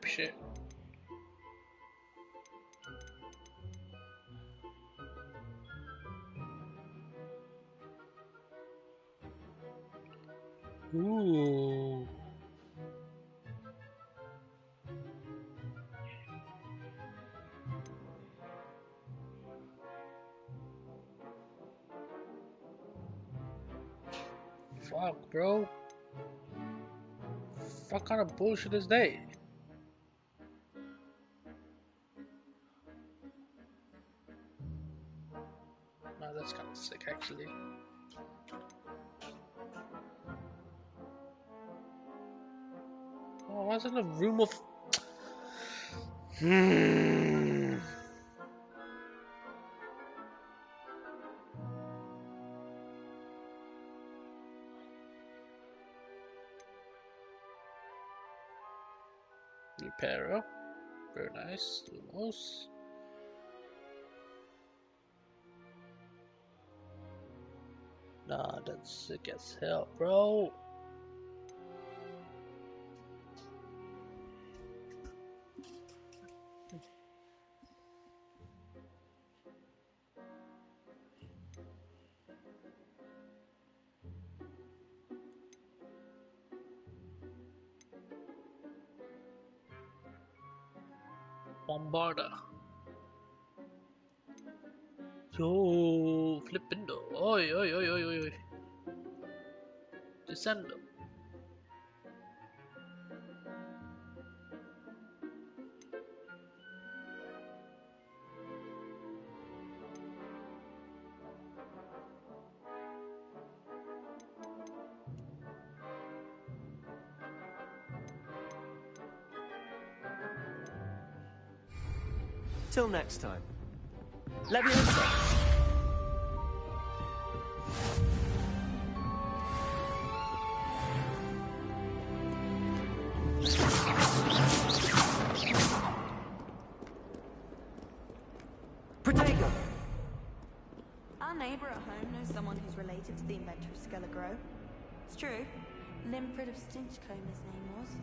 dipshit. Ooh. Fuck, bro. What kind of bullshit is that? No, that's kind of sick, actually. Oh, why is it a room of... Repairer. Very nice. Lumos. Nah, that's sick as hell, bro. Bombarder. Yo, flippendo. Oi, oi, oi, oi, oi. Descendo. Till next time. Leviosa! Protego! Our neighbour at home knows someone who's related to the inventor of Skelegro. It's true. Limfred of Stinchcombe, his name was.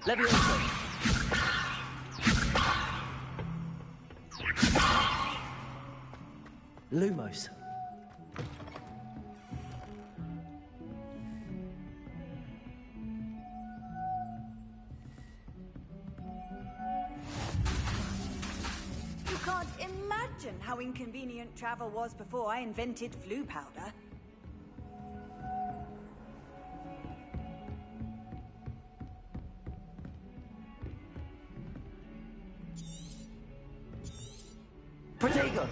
Leviosa! Lumos. You can't imagine how inconvenient travel was before I invented flu powder. Protego!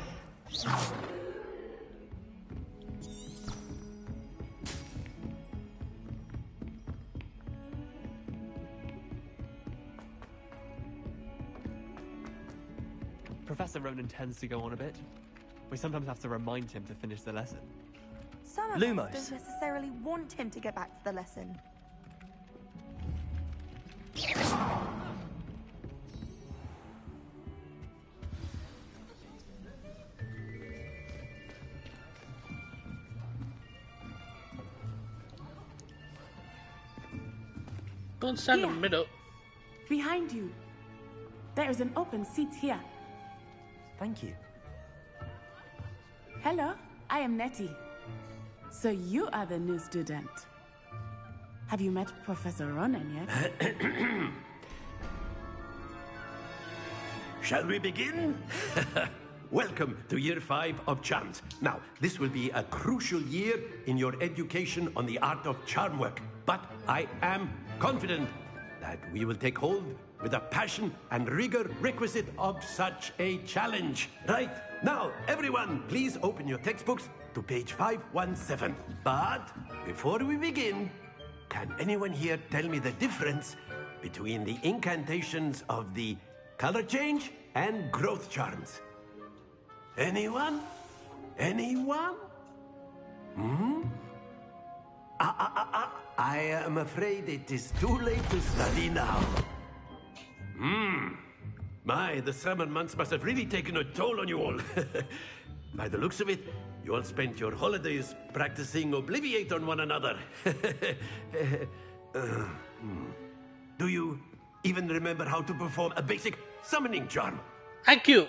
Professor Ronan tends to go on a bit. We sometimes have to remind him to finish the lesson. Some of Lumos. us don't necessarily want him to get back to the lesson. Don't stand in the Here. middle. Behind you. There is an open seat here. Thank you. Hello, I am Nettie. So you are the new student. Have you met Professor Ronan yet? Shall we begin? Welcome to Year 5 of Charms. Now, this will be a crucial year in your education on the art of charm work. But I am confident that we will take hold with the passion and rigor requisite of such a challenge. Right, now, everyone, please open your textbooks to page 517. But before we begin, can anyone here tell me the difference between the incantations of the color change and growth charms? Anyone? Anyone? I am afraid it is too late to study now. My, the summer months must have really taken a toll on you all. By the looks of it, you all spent your holidays practicing Obliviate on one another. Do you even remember how to perform a basic summoning charm? Thank you.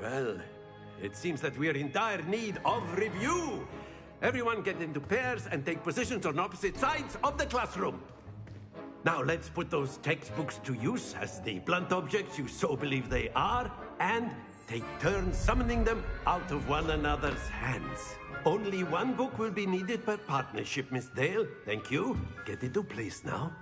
Well, it seems that we are in dire need of review. Everyone get into pairs and take positions on opposite sides of the classroom. Now let's put those textbooks to use as the blunt objects you so believe they are, and take turns summoning them out of one another's hands. Only one book will be needed per partnership, Miss Dale. Thank you. Get into place now.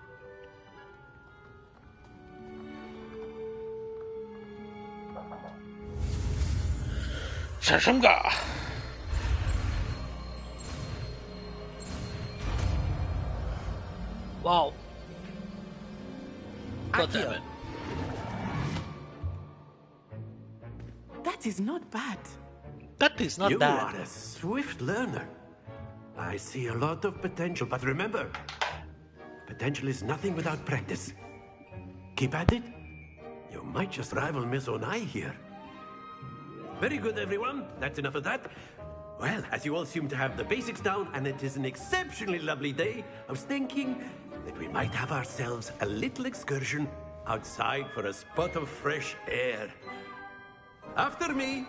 Shashamga. Wow. God damn it. That is not bad. That is not you bad. You are a swift learner. I see a lot of potential, but remember, potential is nothing without practice. Keep at it. You might just rival Miss Onai here. Very good, everyone. That's enough of that. Well, as you all seem to have the basics down, and it is an exceptionally lovely day, I was thinking that we might have ourselves a little excursion outside for a spot of fresh air. After me.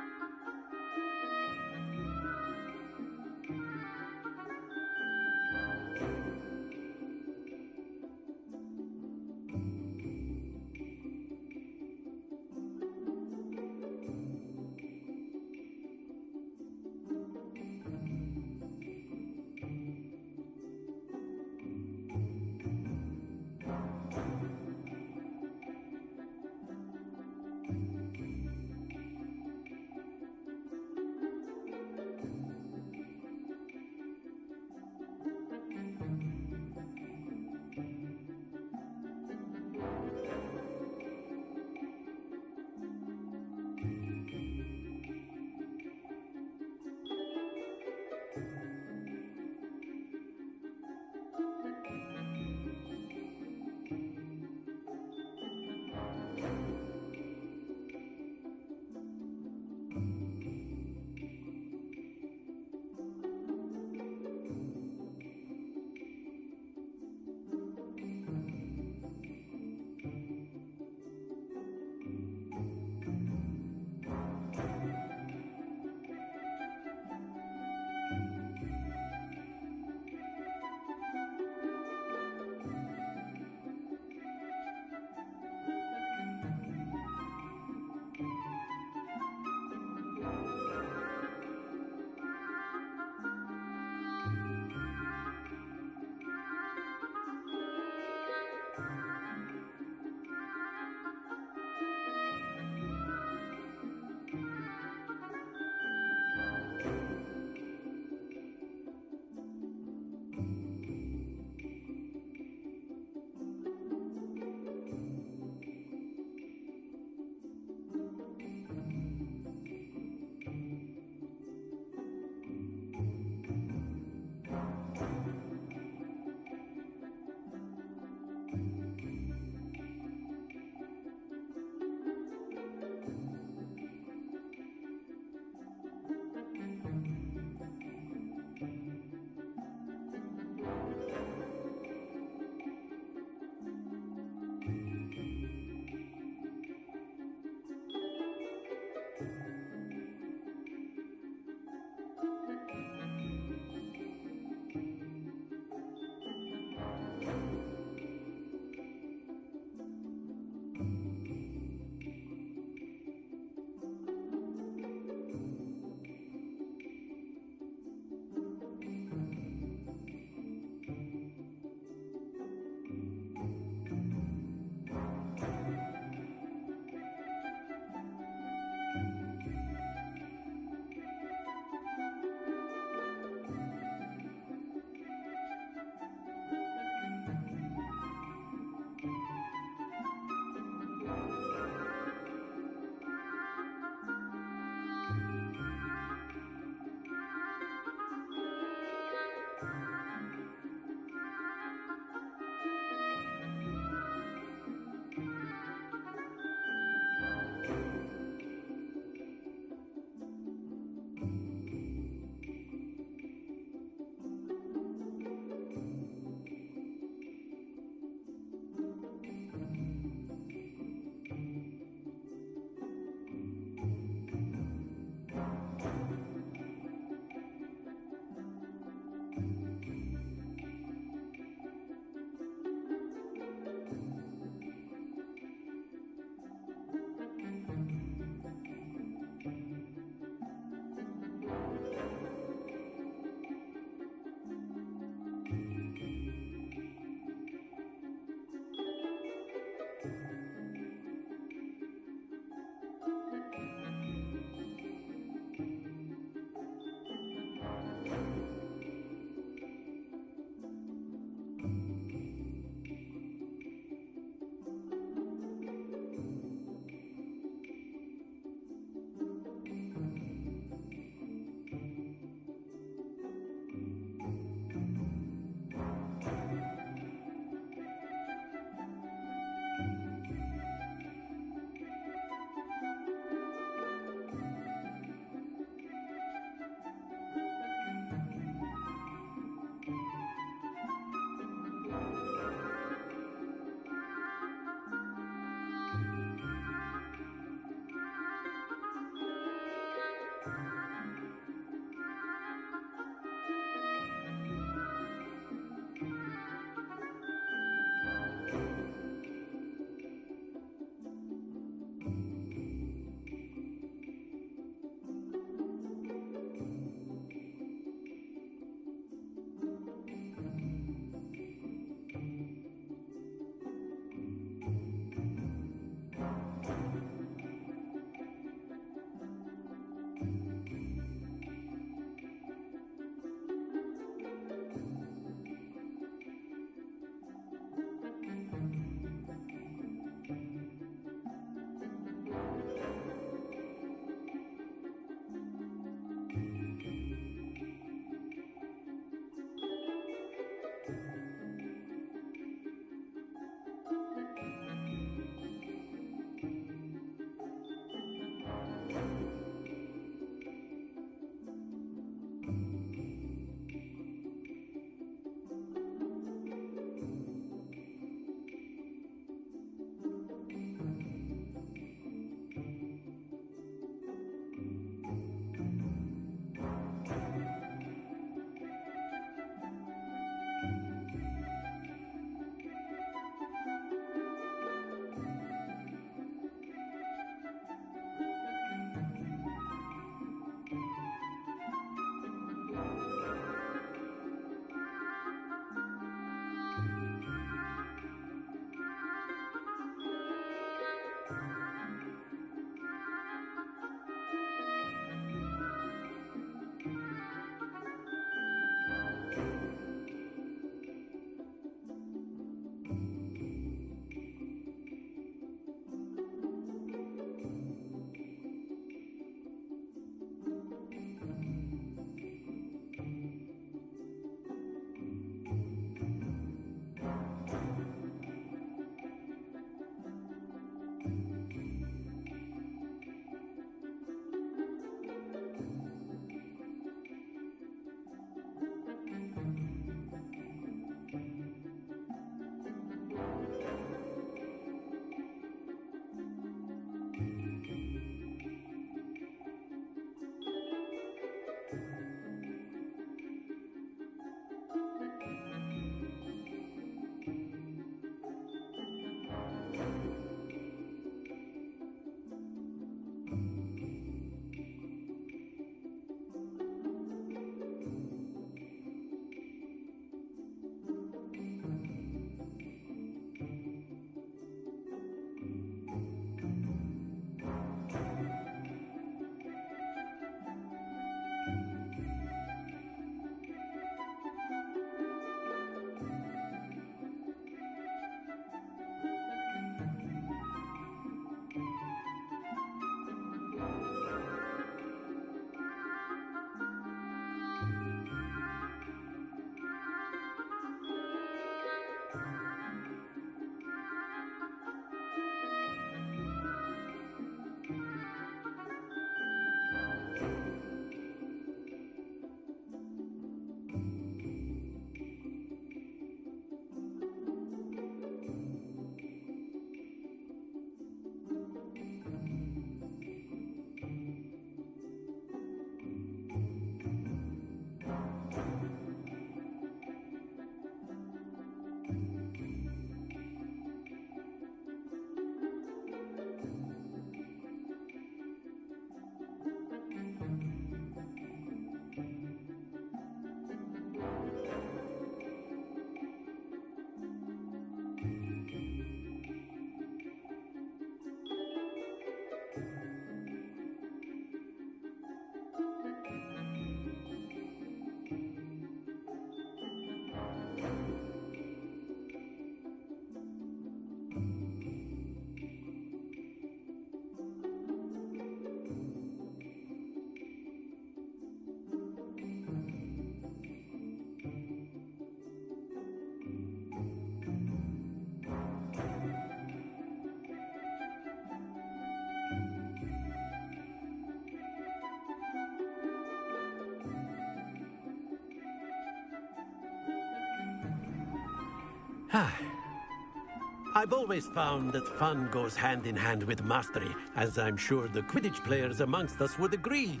I've always found that fun goes hand in hand with mastery, as I'm sure the Quidditch players amongst us would agree.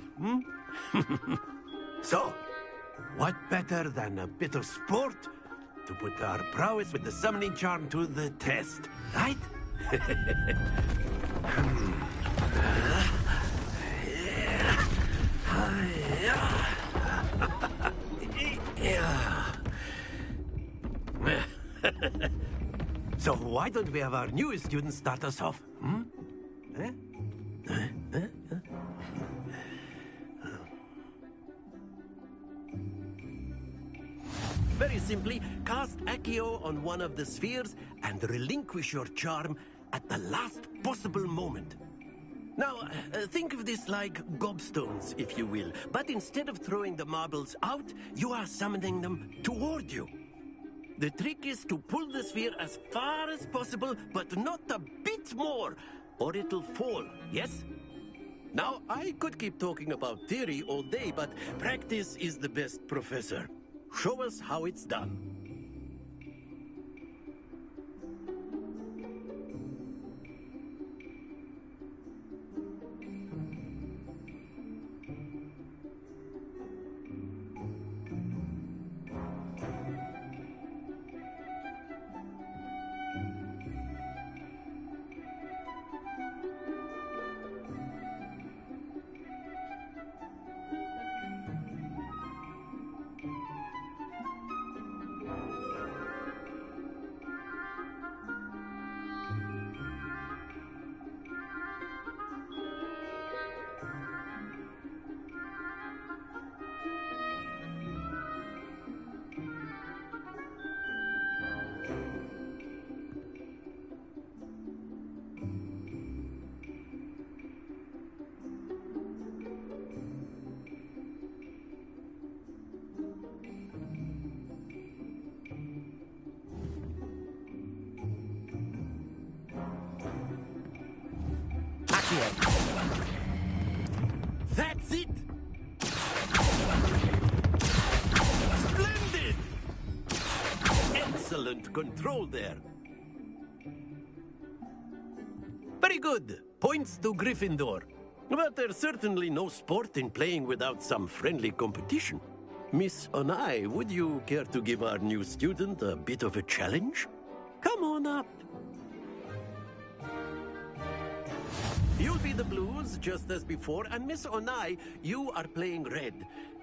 So, what better than a bit of sport to put our prowess with the summoning charm to the test, right? So why don't we have our newest student start us off? Very simply, cast Accio on one of the spheres and relinquish your charm at the last possible moment. Now, think of this like gobstones, if you will. But instead of throwing the marbles out, you are summoning them toward you. The trick is to pull the sphere as far as possible, but not a bit more, or it'll fall, yes? Now, I could keep talking about theory all day, but practice is the best professor. Show us how it's done. That's it! Splendid! Excellent control there. Very good. Points to Gryffindor. But there's certainly no sport in playing without some friendly competition. Miss Onai, would you care to give our new student a bit of a challenge? Come on up. You'll be the blues, just as before, and Miss Onai, you are playing red.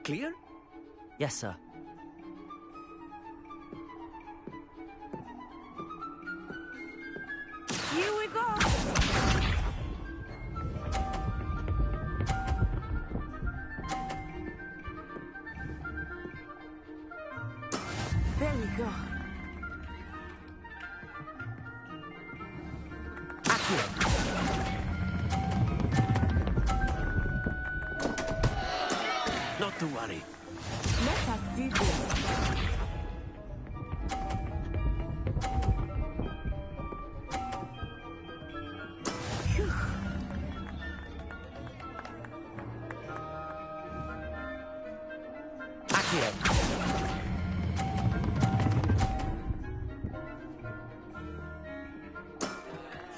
Clear? Yes, sir. Here we go! There we go. Not to worry. Let us see this.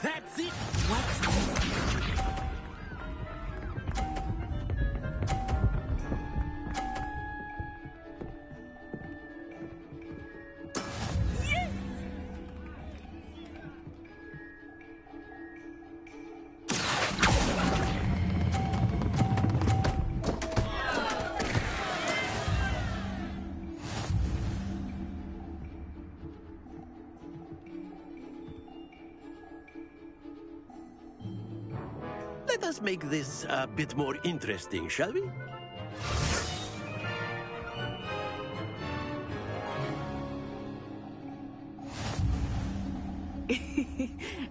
That's it! Let us make this a bit more interesting, shall we?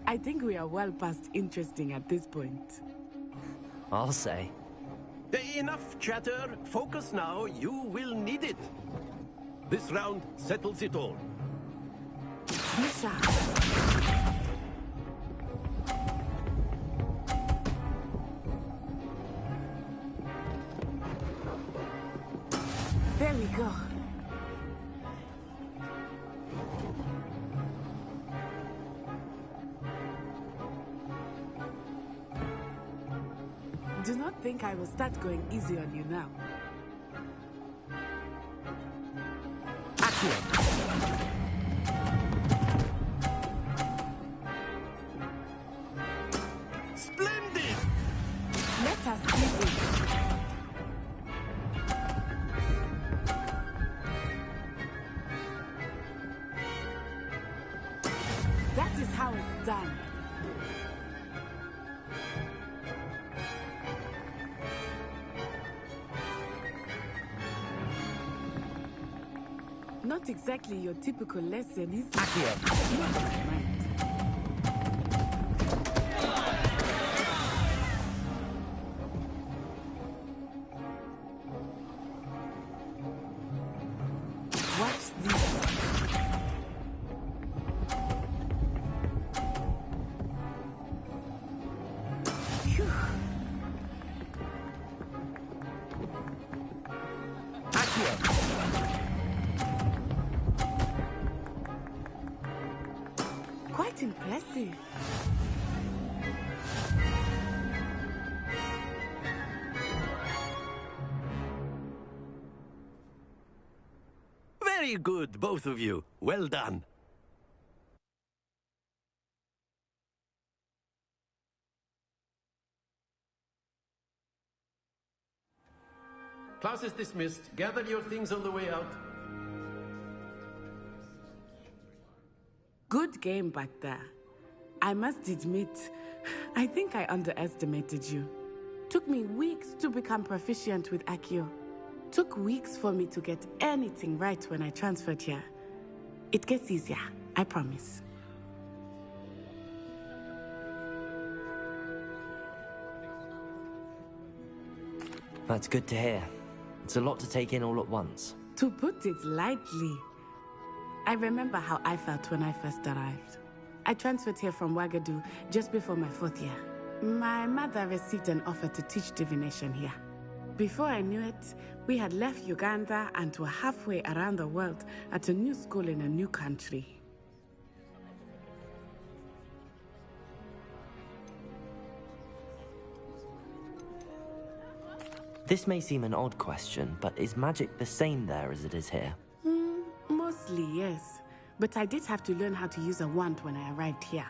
I think we are well past interesting at this point. I'll say. Enough chatter. Focus now. You will need it. This round settles it all. Misha. There we go. Do not think I will start going easy on you now. Splendid! Let us see this. That is how it's done. Not exactly your typical lesson, is it? Akio. Watch this. Phew. Quite impressive. Very good, both of you. Well done. Class is dismissed. Gather your things on the way out. Good game back there. I must admit, I think I underestimated you. Took me weeks to become proficient with Akio. Took weeks for me to get anything right when I transferred here. It gets easier, I promise. That's good to hear. It's a lot to take in all at once. To put it lightly, I remember how I felt when I first arrived. I transferred here from Wagadu just before my 4th year. My mother received an offer to teach divination here. Before I knew it, we had left Uganda and were halfway around the world at a new school in a new country. This may seem an odd question, but is magic the same there as it is here? Mostly, yes. But I did have to learn how to use a wand when I arrived here.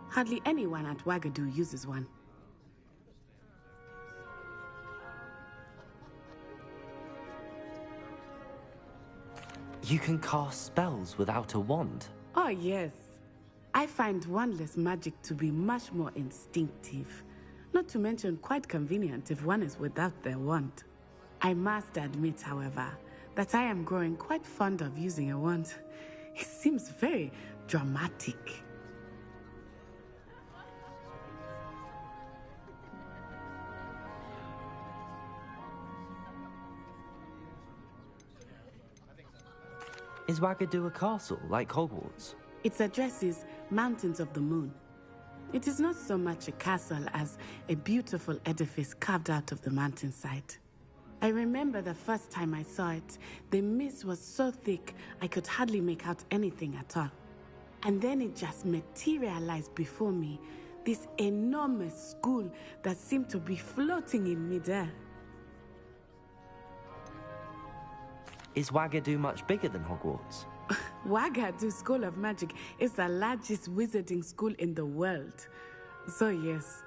Hardly anyone at Wagadu uses one. You can cast spells without a wand? Oh, yes. I find wandless magic to be much more instinctive. Not to mention quite convenient if one is without their wand. I must admit, however, that I am growing quite fond of using a wand. It seems very dramatic. Is Wagadu a castle, like Hogwarts? Its address is Mountains of the Moon. It is not so much a castle as a beautiful edifice carved out of the mountainside. I remember the first time I saw it, the mist was so thick I could hardly make out anything at all. And then it just materialized before me, this enormous school that seemed to be floating in midair. Is Wagadu much bigger than Hogwarts? Wagadu School of Magic is the largest wizarding school in the world. So yes,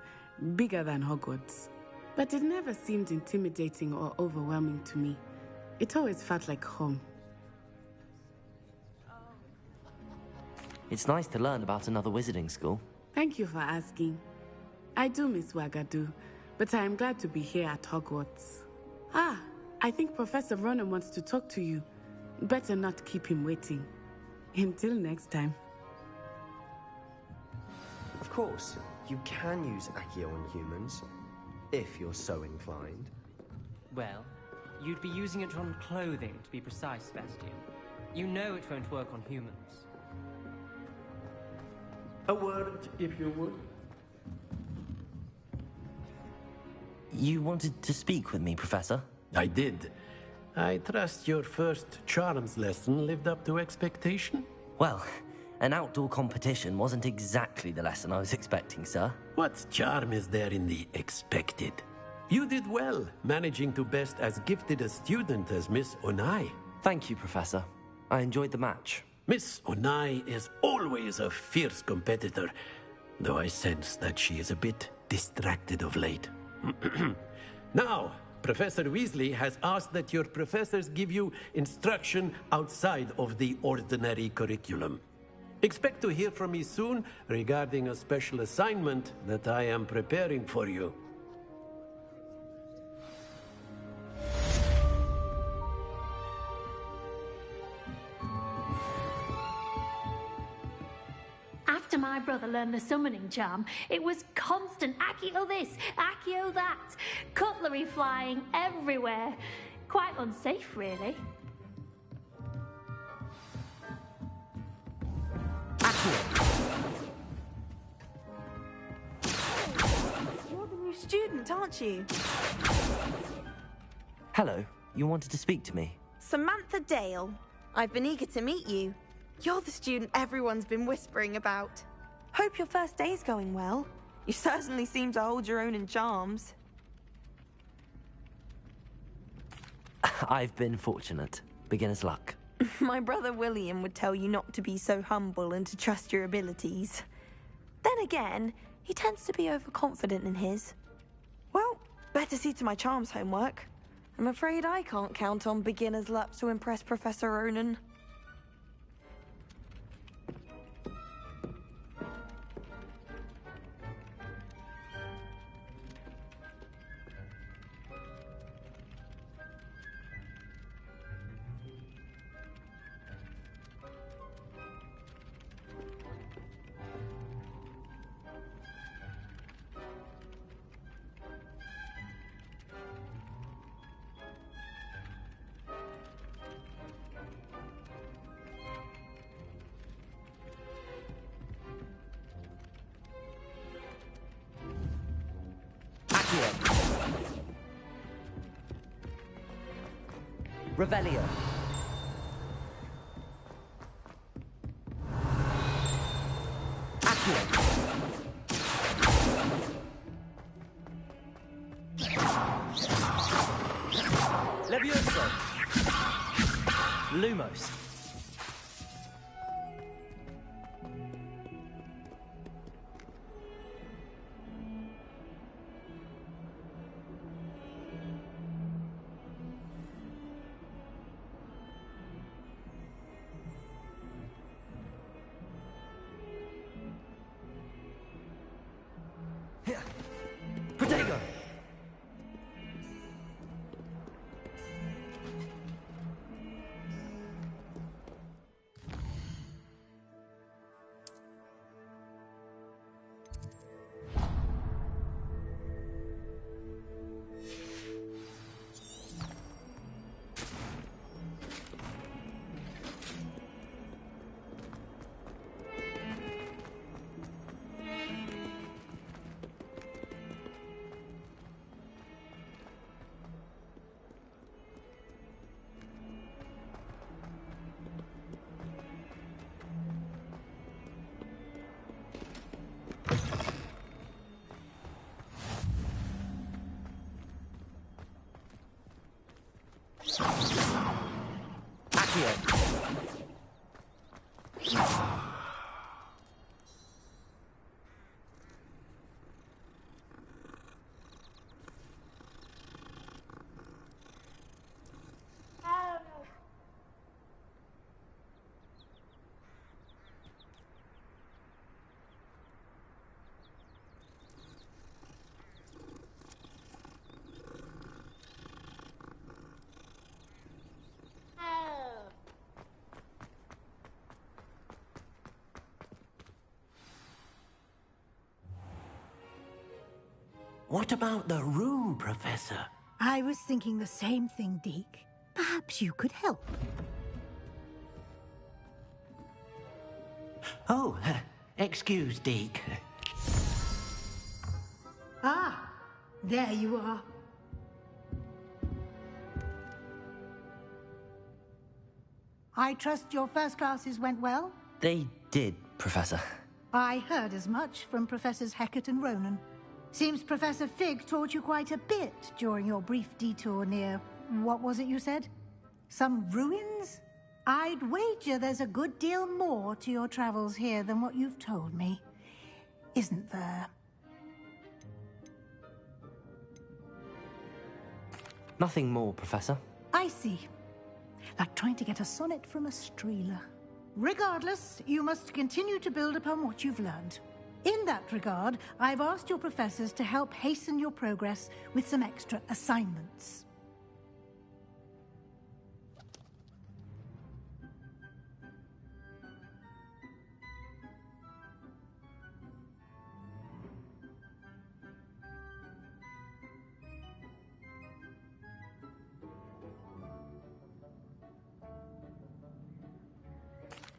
bigger than Hogwarts. But it never seemed intimidating or overwhelming to me. It always felt like home. It's nice to learn about another wizarding school. Thank you for asking. I do miss Wagadu, but I am glad to be here at Hogwarts. Ah, I think Professor Ronan wants to talk to you. Better not keep him waiting. Until next time. Of course, you can use Accio on humans, if you're so inclined. Well, you'd be using it on clothing, to be precise, Sebastian. You know it won't work on humans. A word, if you would. You wanted to speak with me, Professor? I did. I trust your first charms lesson lived up to expectation? Well, an outdoor competition wasn't exactly the lesson I was expecting, sir. What charm is there in the expected? You did well, managing to best as gifted a student as Miss Onai. Thank you, Professor. I enjoyed the match. Miss Onai is always a fierce competitor, though I sense that she is a bit distracted of late. Now, Professor Weasley has asked that your professors give you instruction outside of the ordinary curriculum. Expect to hear from me soon regarding a special assignment that I am preparing for you. After my brother learned the summoning charm, it was constant Accio this, Accio that, cutlery flying everywhere. Quite unsafe, really. You're the new student, aren't you? Hello, you wanted to speak to me? Samantha Dale. I've been eager to meet you. You're the student everyone's been whispering about. Hope your first day's going well. You certainly seem to hold your own in charms. I've been fortunate. Beginner's luck. My brother William would tell you not to be so humble and to trust your abilities. Then again, he tends to be overconfident in his. Well, better see to my charms homework. I'm afraid I can't count on beginner's luck to impress Professor Ronan. Revelio. Levioso. Lumos. Protego. What about the room, Professor? I was thinking the same thing, Deke. Perhaps you could help. Oh, excuse, Deke. Ah, there you are. I trust your first classes went well? They did, Professor. I heard as much from Professors Hecat and Ronan. Seems Professor Fig taught you quite a bit during your brief detour near... what was it you said? Some ruins? I'd wager there's a good deal more to your travels here than what you've told me. Isn't there? Nothing more, Professor. I see. Like trying to get a sonnet from a streeler. Regardless, you must continue to build upon what you've learned. In that regard, I've asked your professors to help hasten your progress with some extra assignments.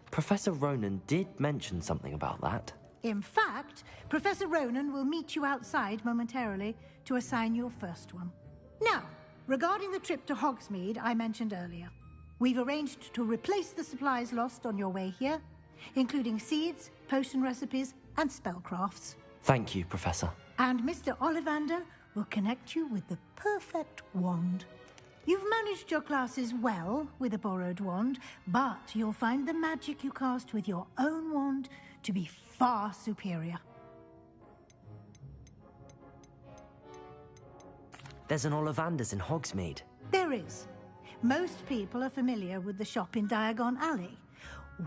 Professor Ronan did mention something about that. In fact, Professor Ronan will meet you outside momentarily to assign your first one. Now, regarding the trip to Hogsmeade I mentioned earlier, we've arranged to replace the supplies lost on your way here, including seeds, potion recipes, and spellcrafts. Thank you, Professor. And Mr. Ollivander will connect you with the perfect wand. You've managed your classes well with a borrowed wand, but you'll find the magic you cast with your own wand to be far superior. There's an Ollivander's in Hogsmeade. There is. Most people are familiar with the shop in Diagon Alley.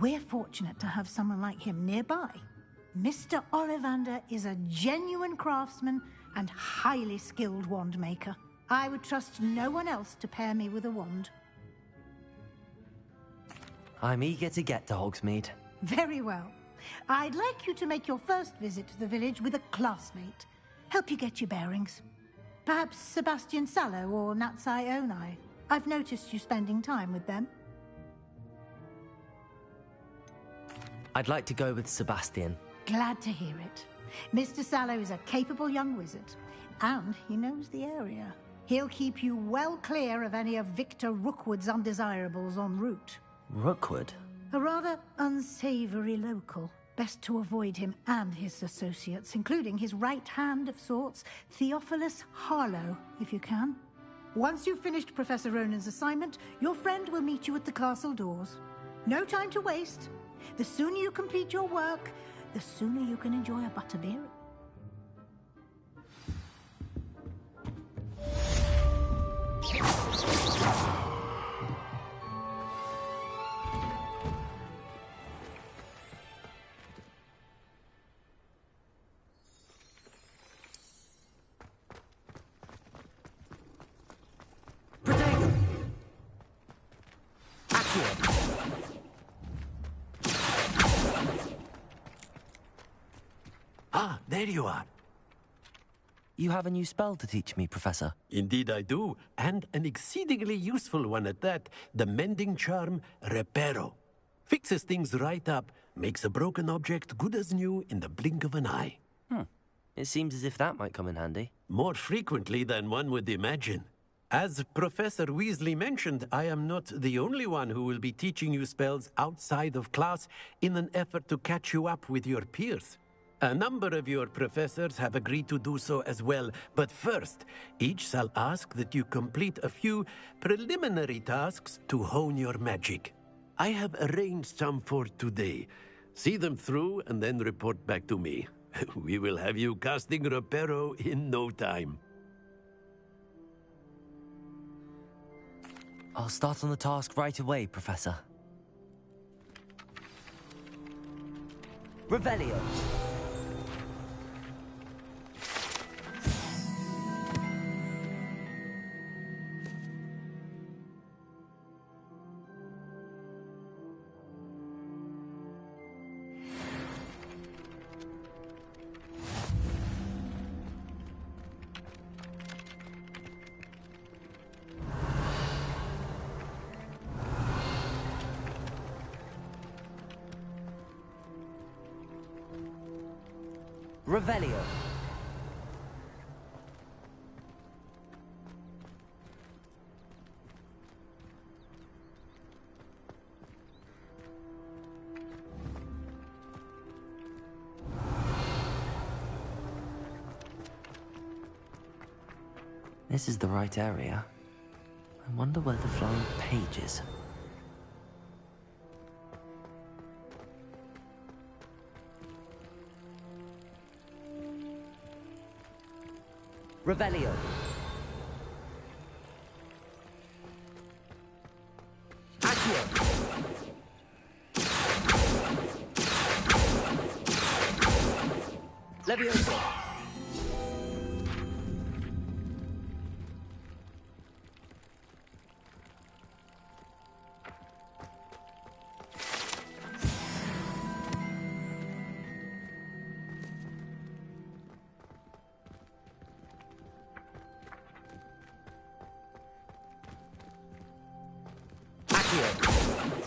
We're fortunate to have someone like him nearby. Mr. Ollivander is a genuine craftsman and highly skilled wand maker. I would trust no one else to pair me with a wand. I'm eager to get to Hogsmeade. Very well. I'd like you to make your first visit to the village with a classmate. Help you get your bearings. Perhaps Sebastian Sallow or Natsai Onai. I've noticed you spending time with them. I'd like to go with Sebastian. Glad to hear it. Mr. Sallow is a capable young wizard, and he knows the area. He'll keep you well clear of any of Victor Rookwood's undesirables en route. Rookwood? A rather unsavory local. Best to avoid him and his associates, including his right hand of sorts, Theophilus Harlow, if you can. Once you've finished Professor Ronan's assignment, your friend will meet you at the castle doors. No time to waste. The sooner you complete your work, the sooner you can enjoy a butterbeer. Ah, there you are. You have a new spell to teach me, Professor. Indeed I do, and an exceedingly useful one at that. The mending charm, Reparo. Fixes things right up, makes a broken object good as new in the blink of an eye. It seems as if that might come in handy. More frequently than one would imagine. As Professor Weasley mentioned, I am not the only one who will be teaching you spells outside of class in an effort to catch you up with your peers. A number of your professors have agreed to do so as well, but first, each shall ask that you complete a few preliminary tasks to hone your magic. I have arranged some for today. See them through and then report back to me. We will have you casting Reparo in no time. I'll start on the task right away, Professor. Revelio. Revelio. This is the right area. I wonder where the flying page is. Revelio. Accio. Levioso.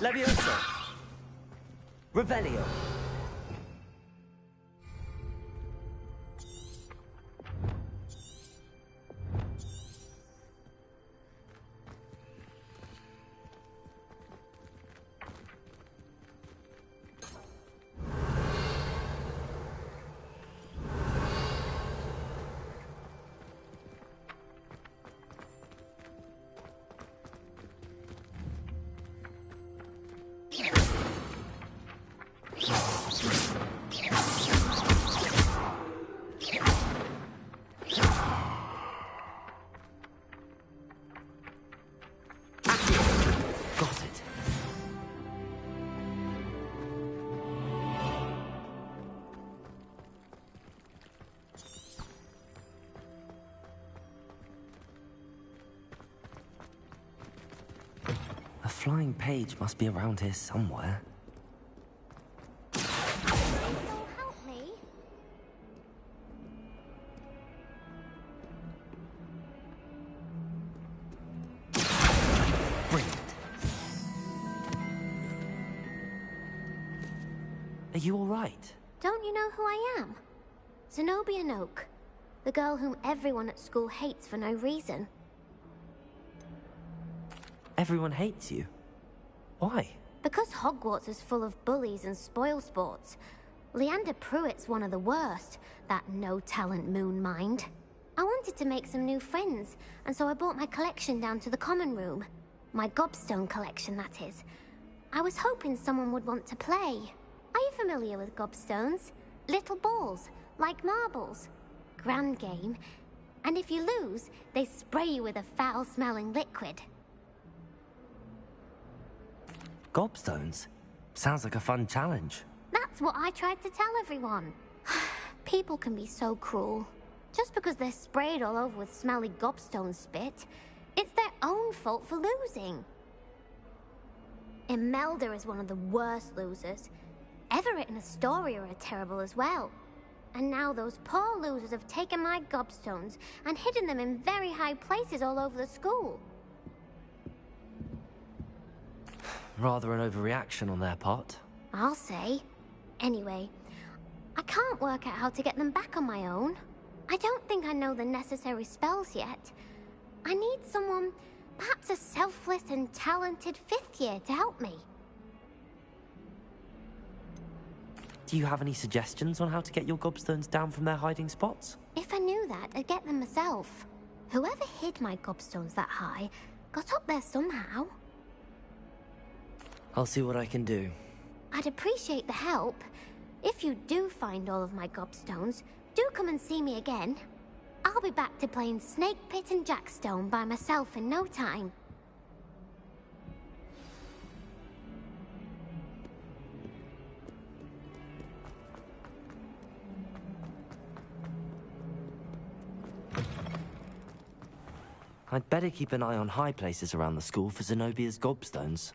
Levioso. Revelio. A flying page must be around here somewhere. Help me. Brilliant. Are you all right? Don't you know who I am? Zenobia Noak, the girl whom everyone at school hates for no reason. Everyone hates you. Why? Because Hogwarts is full of bullies and spoilsports. Leander Pruitt's one of the worst, that no-talent moon mind. I wanted to make some new friends, and so I brought my collection down to the common room. My gobstone collection, that is. I was hoping someone would want to play. Are you familiar with gobstones? Little balls, like marbles. Grand game. And if you lose, they spray you with a foul-smelling liquid. Gobstones? Sounds like a fun challenge. That's what I tried to tell everyone. People can be so cruel. Just because they're sprayed all over with smelly gobstone spit, it's their own fault for losing. Imelda is one of the worst losers. Everett and Astoria are terrible as well. And now those poor losers have taken my gobstones and hidden them in very high places all over the school. Rather an overreaction on their part. I'll say. Anyway, I can't work out how to get them back on my own. I don't think I know the necessary spells yet. I need someone, perhaps a selfless and talented 5th year to help me. Do you have any suggestions on how to get your gobstones down from their hiding spots? If I knew that, I'd get them myself. Whoever hid my gobstones that high got up there somehow. I'll see what I can do. I'd appreciate the help. If you do find all of my gobstones, do come and see me again. I'll be back to playing Snake Pit and Jackstone by myself in no time. I'd better keep an eye on high places around the school for Zenobia's gobstones.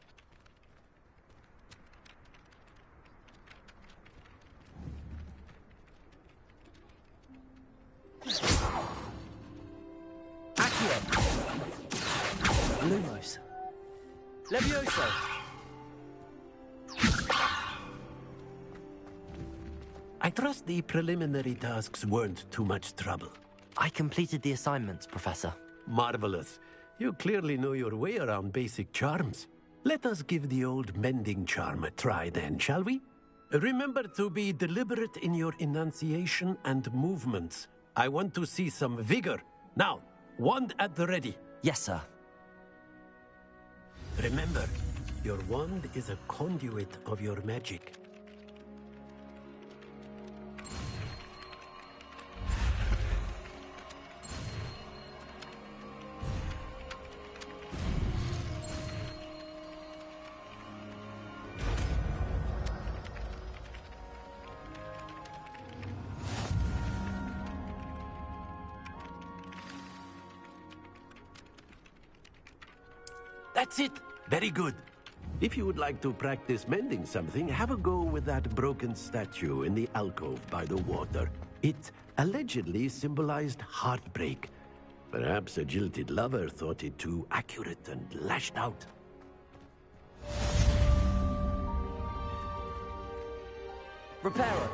Lumos. Levioso. I trust the preliminary tasks weren't too much trouble. I completed the assignments, Professor. Marvelous. You clearly know your way around basic charms. Let us give the old mending charm a try then, shall we? Remember to be deliberate in your enunciation and movements. I want to see some vigor. Now, Wand at the ready. Yes, sir. Remember, your wand is a conduit of your magic. That's it. Very good. If you would like to practice mending something, have a go with that broken statue in the alcove by the water. It allegedly symbolized heartbreak. Perhaps a jilted lover thought it too accurate and lashed out. Repairer.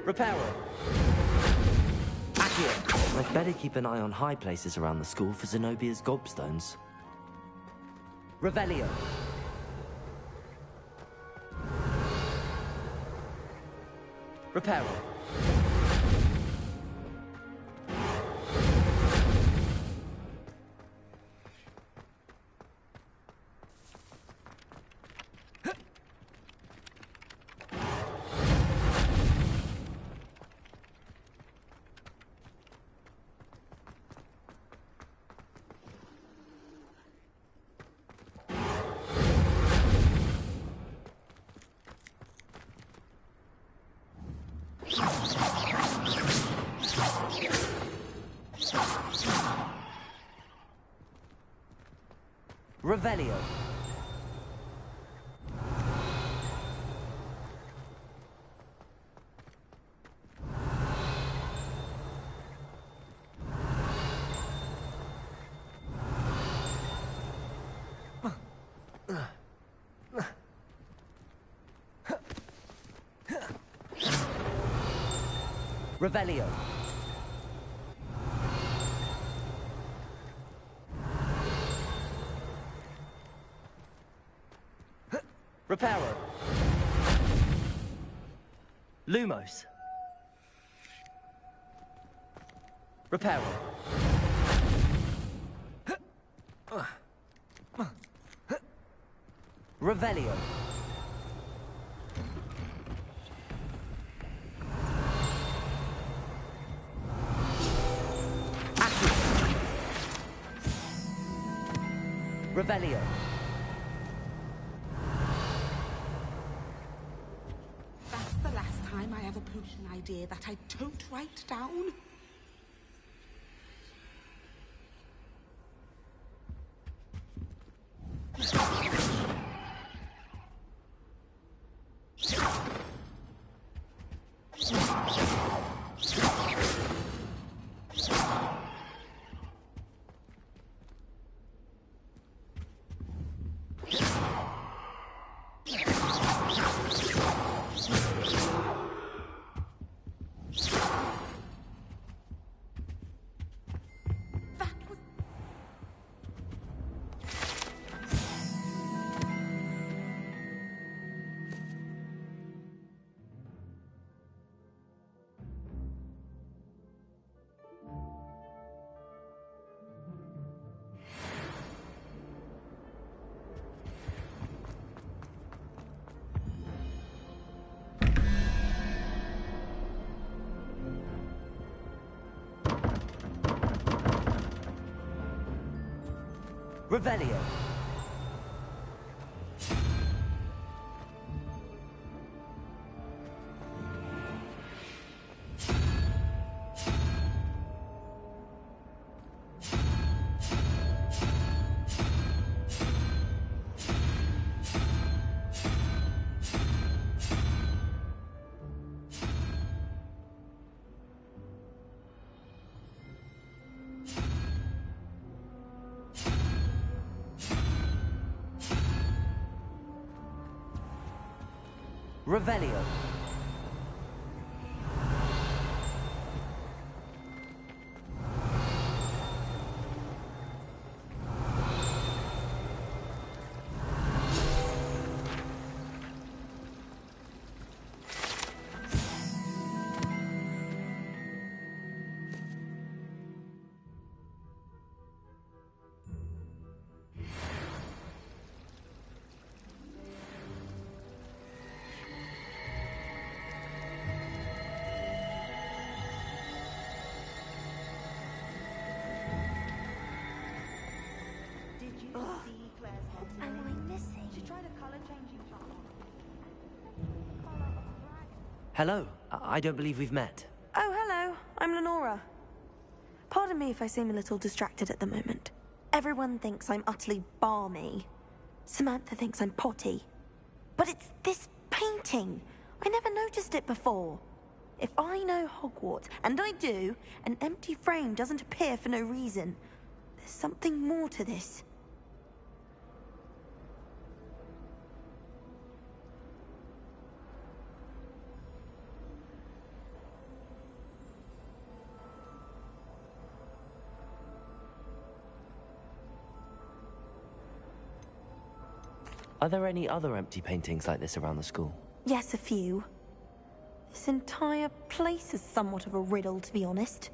Repairer. Accio. I'd better keep an eye on high places around the school for Zenobia's gobstones. Revelio. Repairer. Revelio. Revelio. Repairer. Lumos. Repairer. Revelio. Revelio. That's the last time I have a potion idea that I don't write down. Revelio. Revelio. Hello. I don't believe we've met. Oh, hello. I'm Lenora. Pardon me if I seem a little distracted at the moment. Everyone thinks I'm utterly balmy. Samantha thinks I'm potty. But it's this painting. I never noticed it before. If I know Hogwarts, and I do, an empty frame doesn't appear for no reason. There's something more to this. Are there any other empty paintings like this around the school? Yes, a few. This entire place is somewhat of a riddle, to be honest.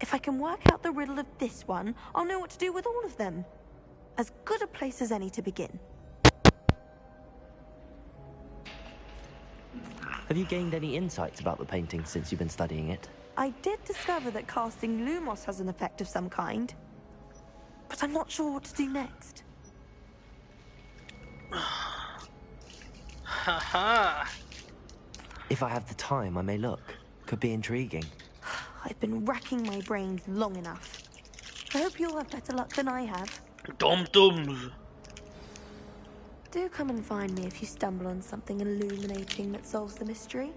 If I can work out the riddle of this one, I'll know what to do with all of them. As good a place as any to begin. Have you gained any insights about the painting since you've been studying it? I did discover that casting Lumos has an effect of some kind. But I'm not sure what to do next. Haha. If I have the time, I may look. Could be intriguing. I've been racking my brains long enough. I hope you'll have better luck than I have. Dum-dums. Do come and find me if you stumble on something illuminating that solves the mystery.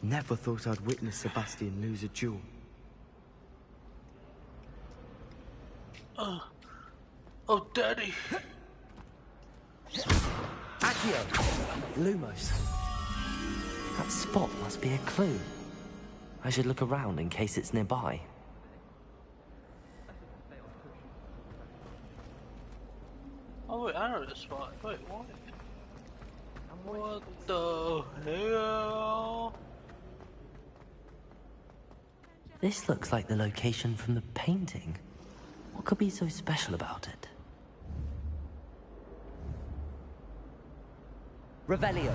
Never thought I'd witness Sebastian lose a duel. Oh, Daddy. Accio! Lumos. That spot must be a clue. I should look around in case it's nearby. Oh wait, I know this spot. Wait, what? What the hell? This looks like the location from the painting. What could be so special about it? Revelio.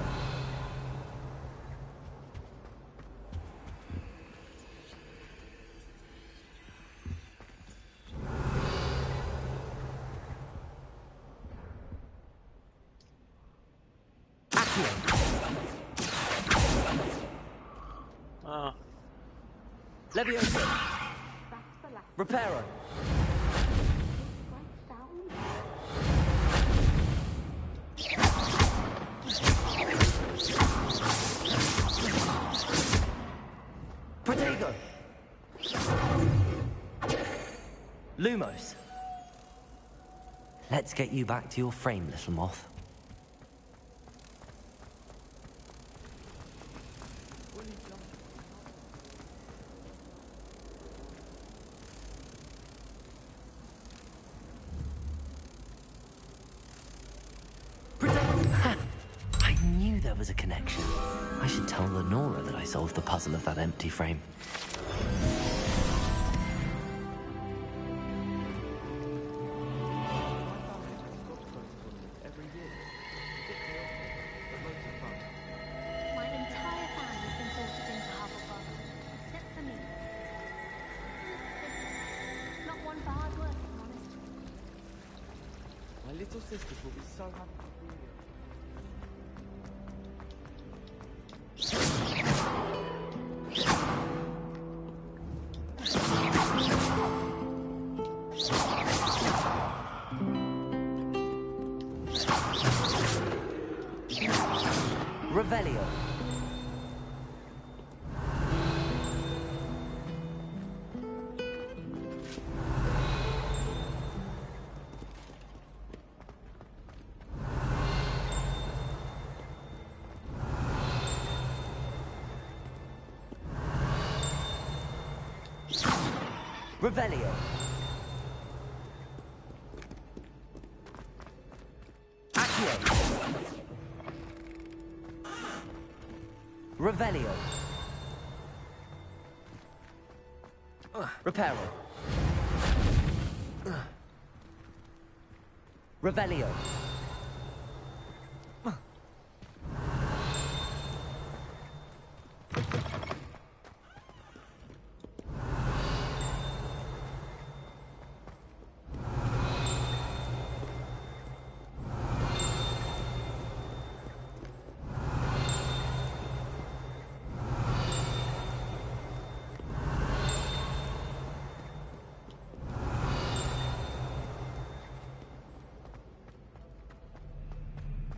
Leviosa. Reparo. Protego. Lumos. Let's get you back to your frame, little moth. I knew there was a connection. I should tell Lenora that I solved the puzzle of that empty frame. My entire family's been sorted into Hufflepuff, except for me. Not one for hard work, if I'm honest. My little sisters will be so happy to see you. Revelio. Revelio. Accio. Revelio. Reparo. Revelio.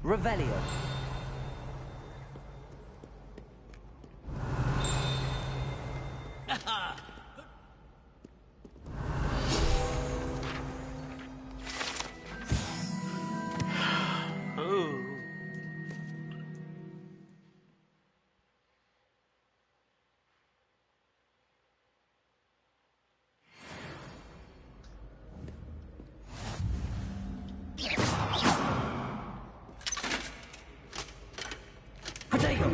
Revelio. Ooh. Potato.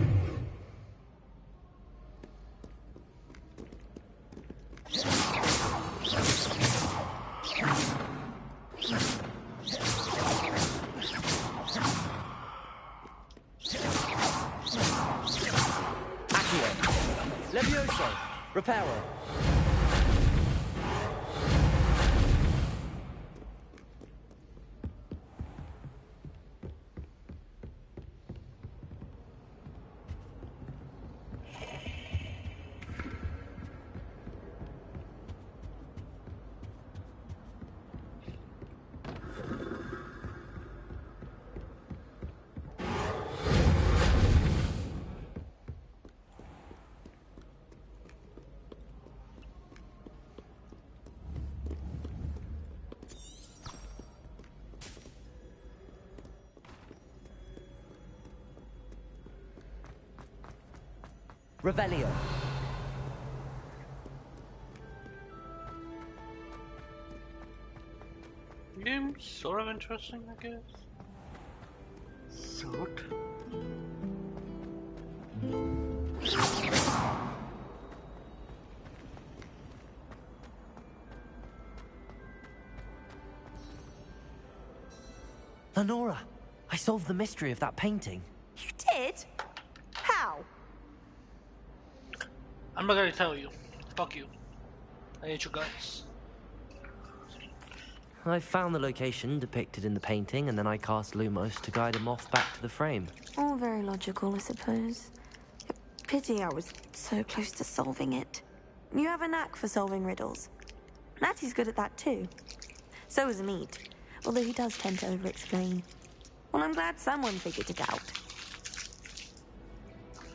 Accio. Levioso. Reparo. Revelio. Game's sort of interesting, I guess. Sort. Lenora, I solved the mystery of that painting. You did? How? I'm not gonna tell you. Fuck you. I hate you guys. I found the location depicted in the painting, and then I cast Lumos to guide him off back to the frame. All very logical, I suppose. Pity I was so close to solving it. You have a knack for solving riddles. Natty's good at that too. So is Meat, although he does tend to over-explain. Well, I'm glad someone figured it out.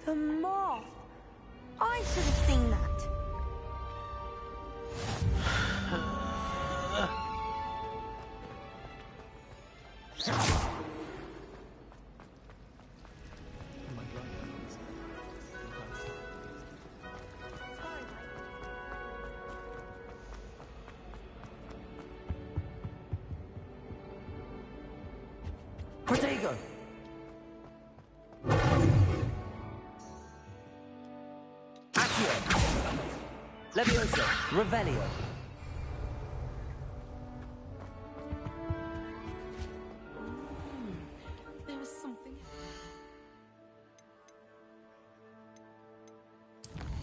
The moth! I should have seen that. Protego. Accio. Levioso. Revelio. There was something.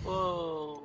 Whoa.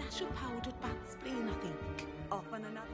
dash of powdered bat spleen, I think. Off on another.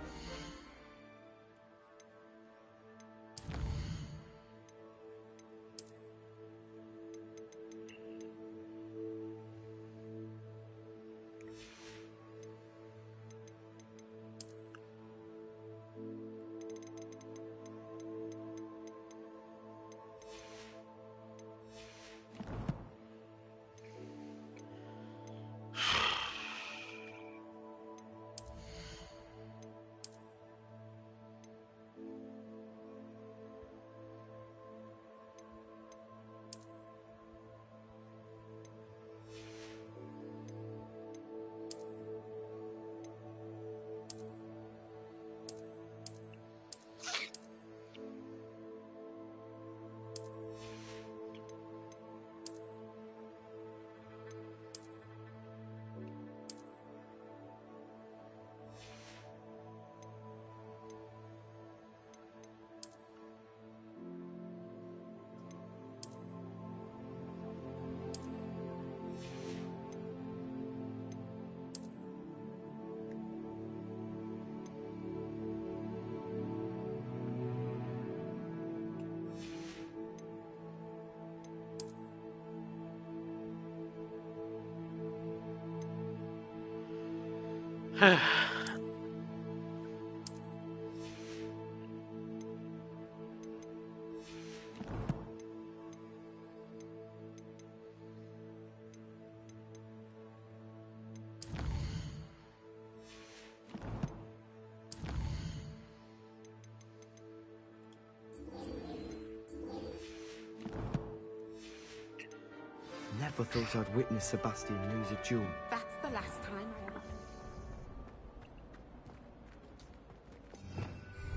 Never thought I'd witness Sebastian lose a duel. That's the last time.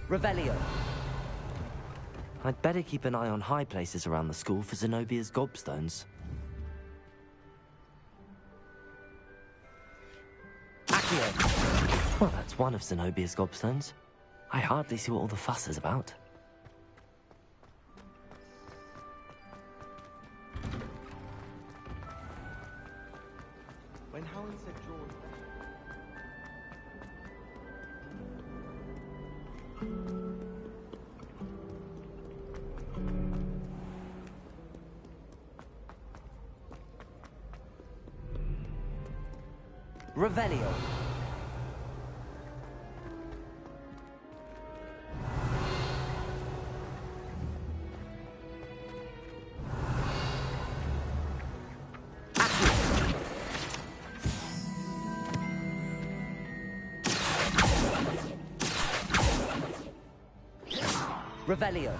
Revelio. I'd better keep an eye on high places around the school for Zenobia's gobstones. Accio. Well, that's one of Zenobia's gobstones. I hardly see what all the fuss is about. When Helen said George... Revelio. Revelio.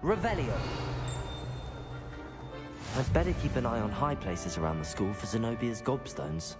Revelio. I'd better keep an eye on high places around the school for Zenobia's gobstones.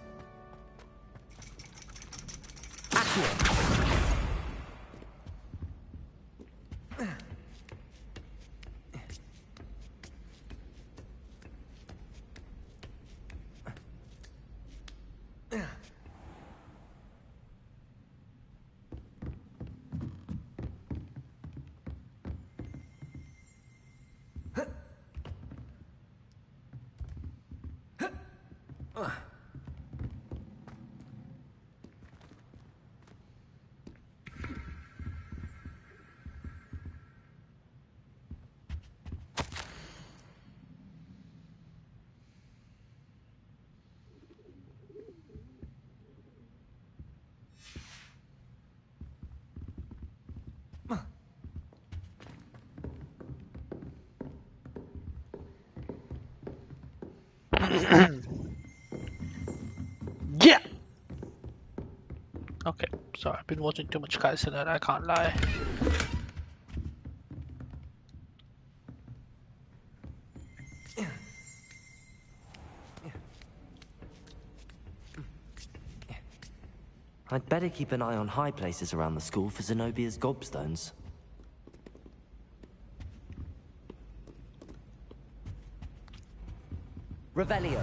Yeah! Okay, sorry, I've been watching too much Kaisen and I can't lie. I'd better keep an eye on high places around the school for Zenobia's gobstones. Revelio.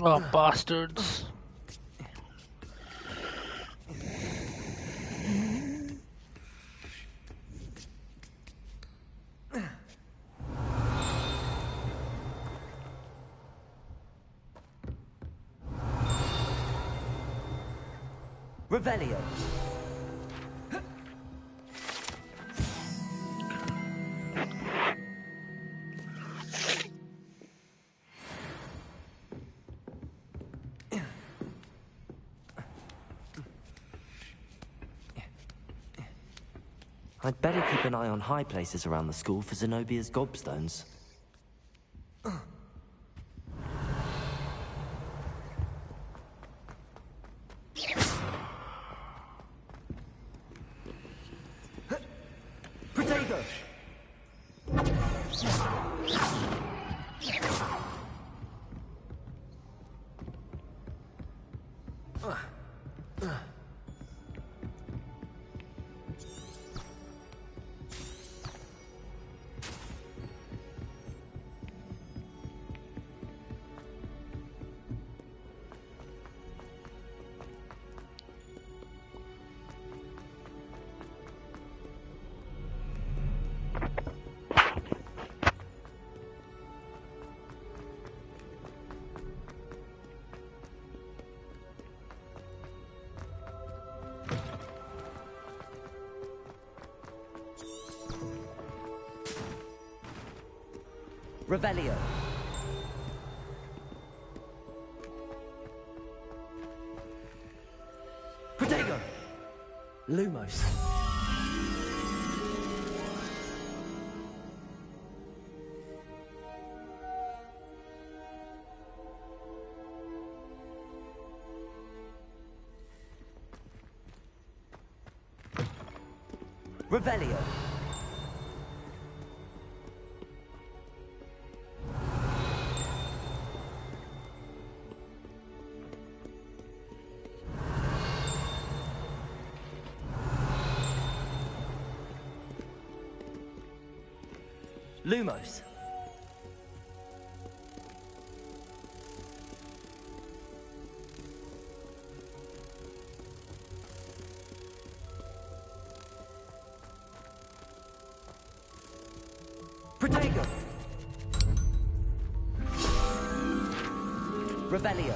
Oh, bastards. Revelio. I'd better keep an eye on high places around the school for Zenobia's gobstones. Protego! Revelio. Protego! Lumos. Revelio. Lumos. Protego. Revelio.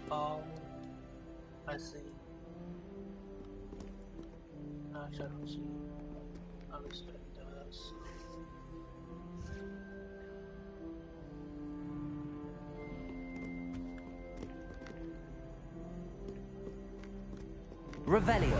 Oh, I see. Actually, I don't see. Obviously, it does. Revelio.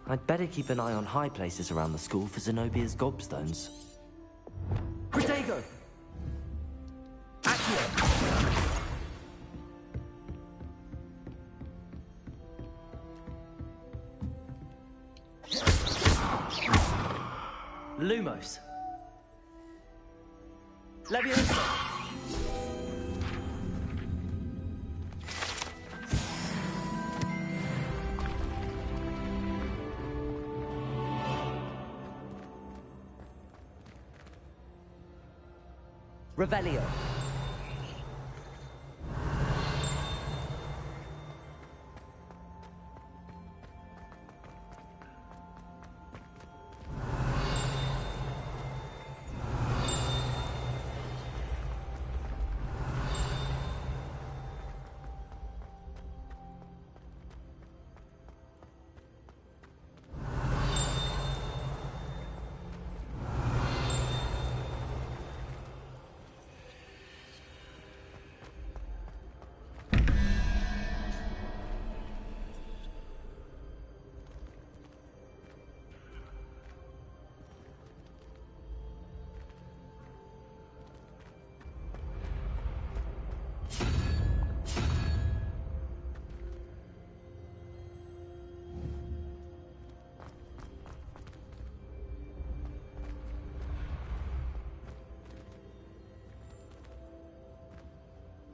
I'd better keep an eye on high places around the school for Zenobia's gobstones. Protego. Accio. Lumos. Leviosa. Revelio.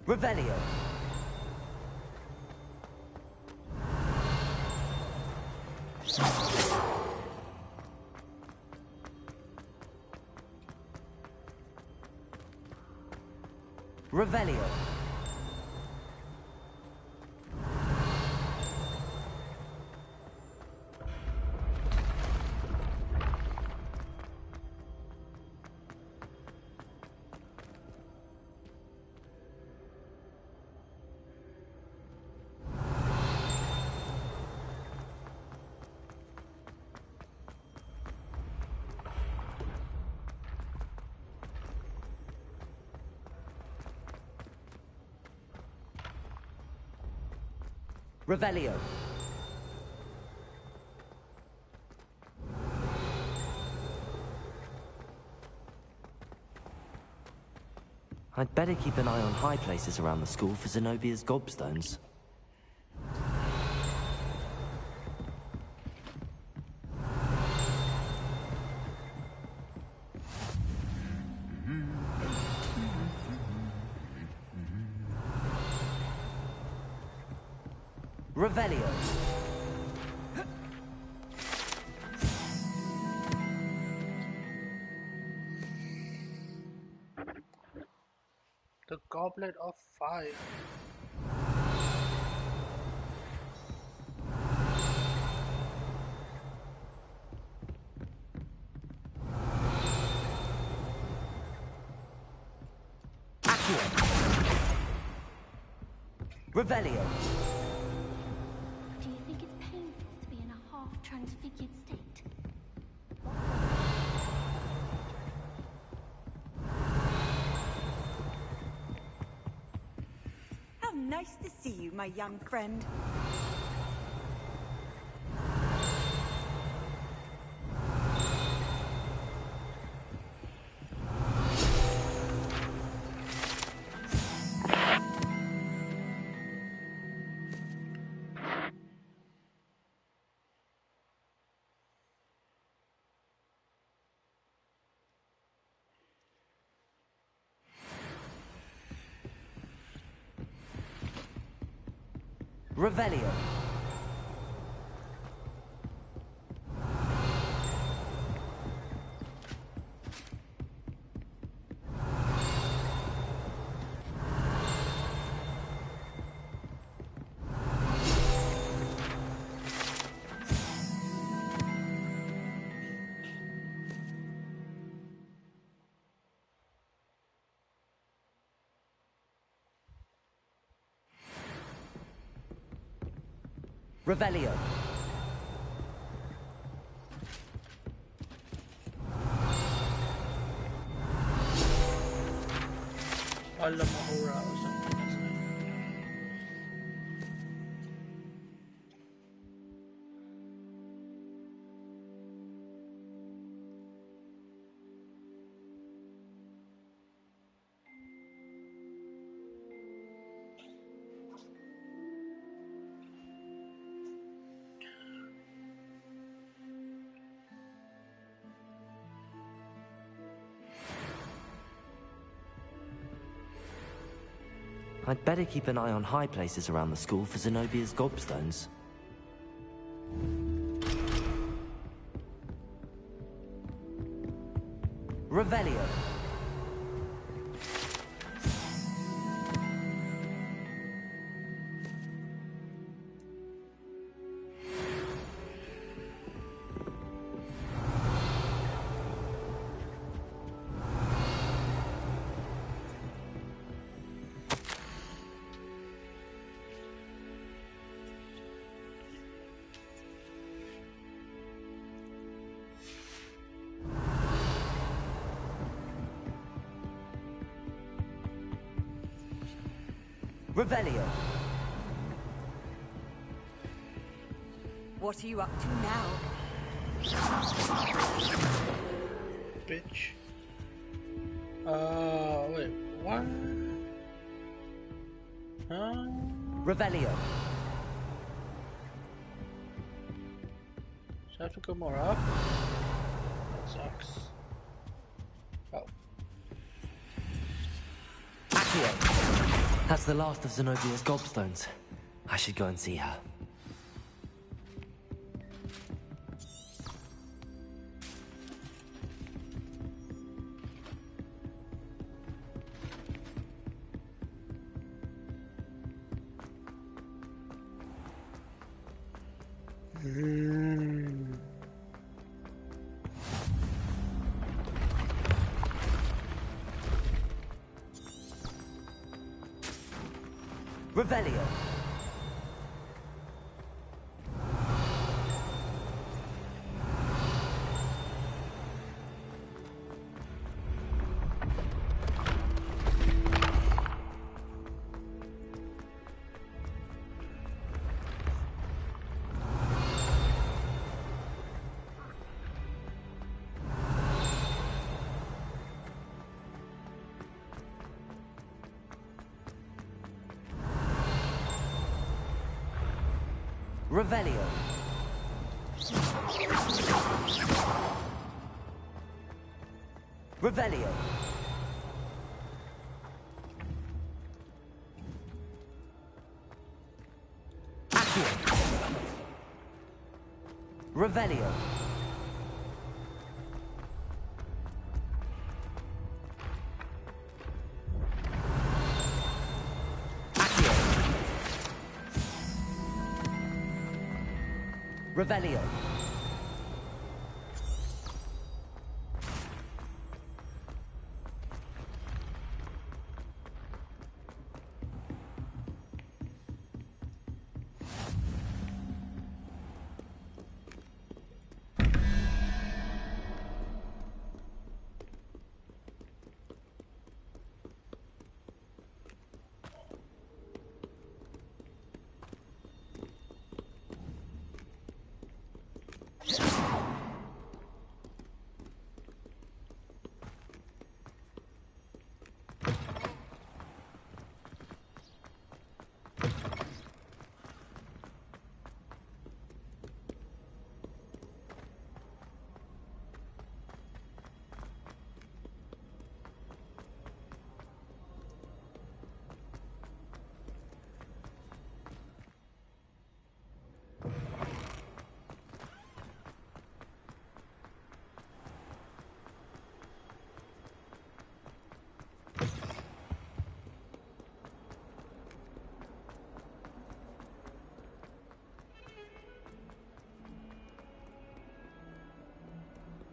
Revelio. Revelio. Revelio. I'd better keep an eye on high places around the school for Zenobia's gobstones. Revelio. The Goblet of Fire. Revelio. Do you think it's painful to be in a half-transfigured state? How nice to see you, my young friend. Revelio. Revelio. Allah Mahura or something, isn't it? I'd better keep an eye on high places around the school for Zenobia's gobstones. Revelio. Revelio. What are you up to now? Bitch. Wait, what? Huh? Revelio. So I have to go more up? That sucks. Oh. Accio. That's the last of Zenobia's gobstones. I should go and see her. Revelio. Revelio. Revelio. Accio. Revelio. Revelio.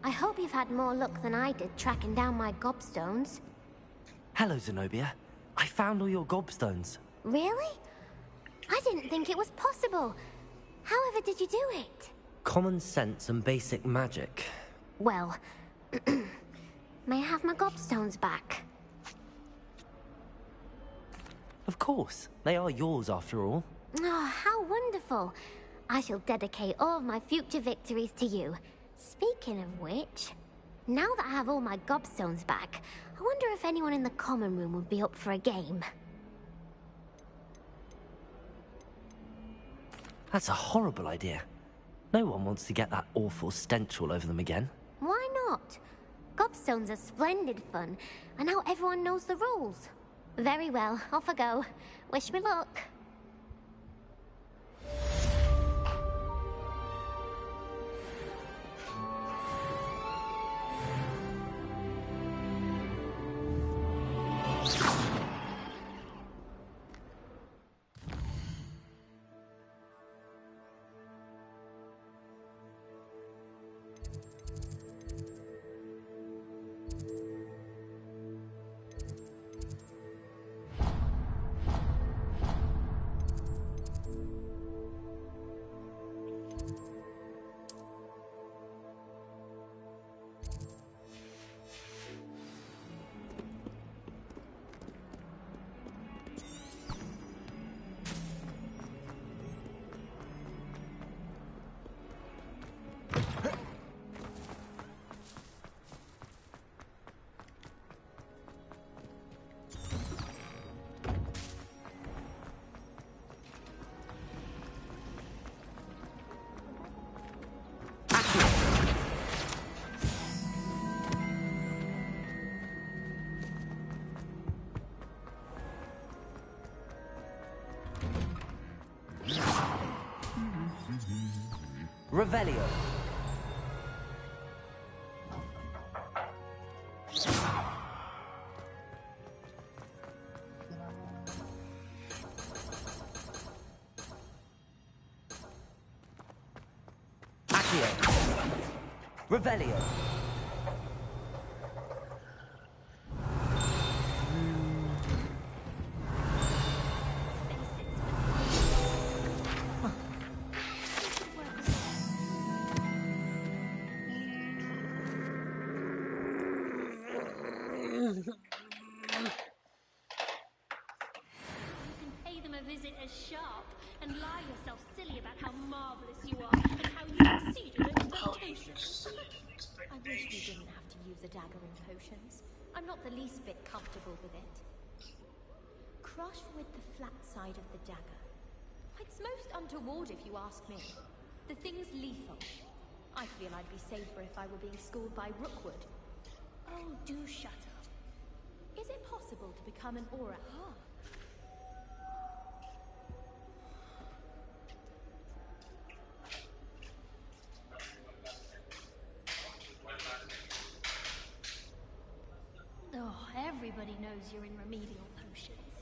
I hope you've had more luck than I did tracking down my gobstones. Hello, Zenobia. I found all your gobstones. Really? I didn't think it was possible. However did you do it? Common sense and basic magic. Well, may I have my gobstones back? Of course. They are yours, after all. Oh, how wonderful. I shall dedicate all of my future victories to you. Speaking of which, now that I have all my gobstones back, I wonder if anyone in the common room would be up for a game. That's a horrible idea. No one wants to get that awful stench all over them again. Why not? Gobstones are splendid fun, and now everyone knows the rules. Very well, off I go. Wish me luck. Revelio. Revelio. Pay them a visit as sharp and lie yourself silly about how marvelous you are and how you exceeded expectations. I wish we didn't have to use a dagger in potions. I'm not the least bit comfortable with it. Crush with the flat side of the dagger. It's most untoward if you ask me. The thing's lethal. I feel I'd be safer if I were being schooled by Rookwood. Oh, do shut up. Is it possible to become an aura? Oh, everybody knows you're in remedial potions.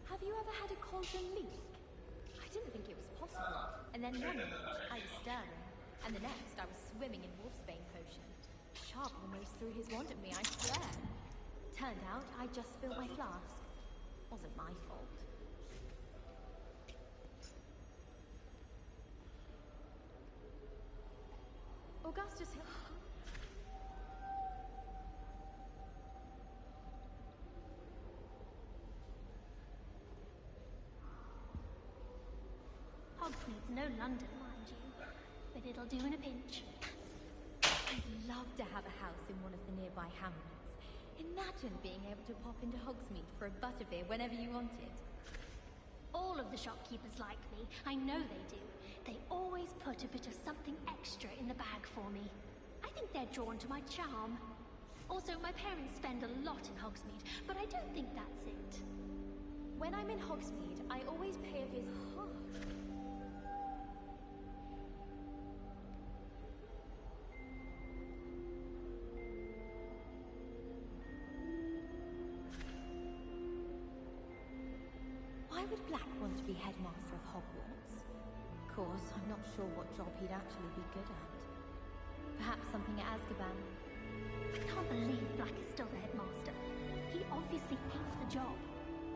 Have you ever had a cauldron leak? I didn't think it was possible. And then one minute, I was stirring. And the next, I was swimming in wolfsbane potion. Sharp almost threw his wand at me, I swear. Turned out, I just spilled my flask. Wasn't my fault. Augustus Hill. Hogsmeade's no London, mind you, but it'll do in a pinch. I'd love to have a house in one of the nearby hamlets. Imagine being able to pop into Hogsmeade for a butterbeer whenever you wanted. All of the shopkeepers like me. I know they do. They always put a bit of something extra in the bag for me. I think they're drawn to my charm. Also, my parents spend a lot in Hogsmeade, but I don't think that's it. When I'm in Hogsmeade, I always pay a visit. Why would Black want to be headmaster of Hogwarts? Of course, I'm not sure what job he'd actually be good at. Perhaps something at Azkaban. I can't believe Black is still the headmaster. He obviously hates the job.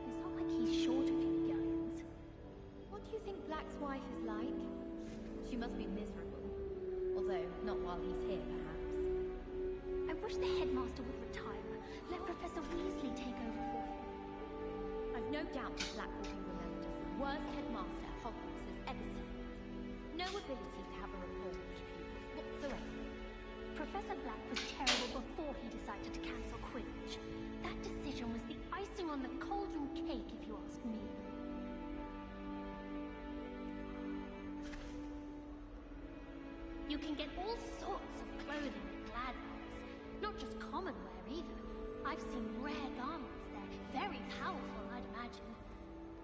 It's not like he's short a few galleons. What do you think Black's wife is like? She must be miserable. Although, not while he's here, perhaps. I wish the headmaster would retire. Let Professor Weasley take over for him. I've no doubt that Black will be remembered as the worst headmaster Hogwarts has ever seen. No ability to have a rapport with his pupils whatsoever. Professor Black was terrible before he decided to cancel Quidditch. That decision was the icing on the cauldron cake, if you ask me. You can get all sorts of clothing at Gladwell's. Not just common wear either. I've seen rare garments there. Very powerful, I'd imagine.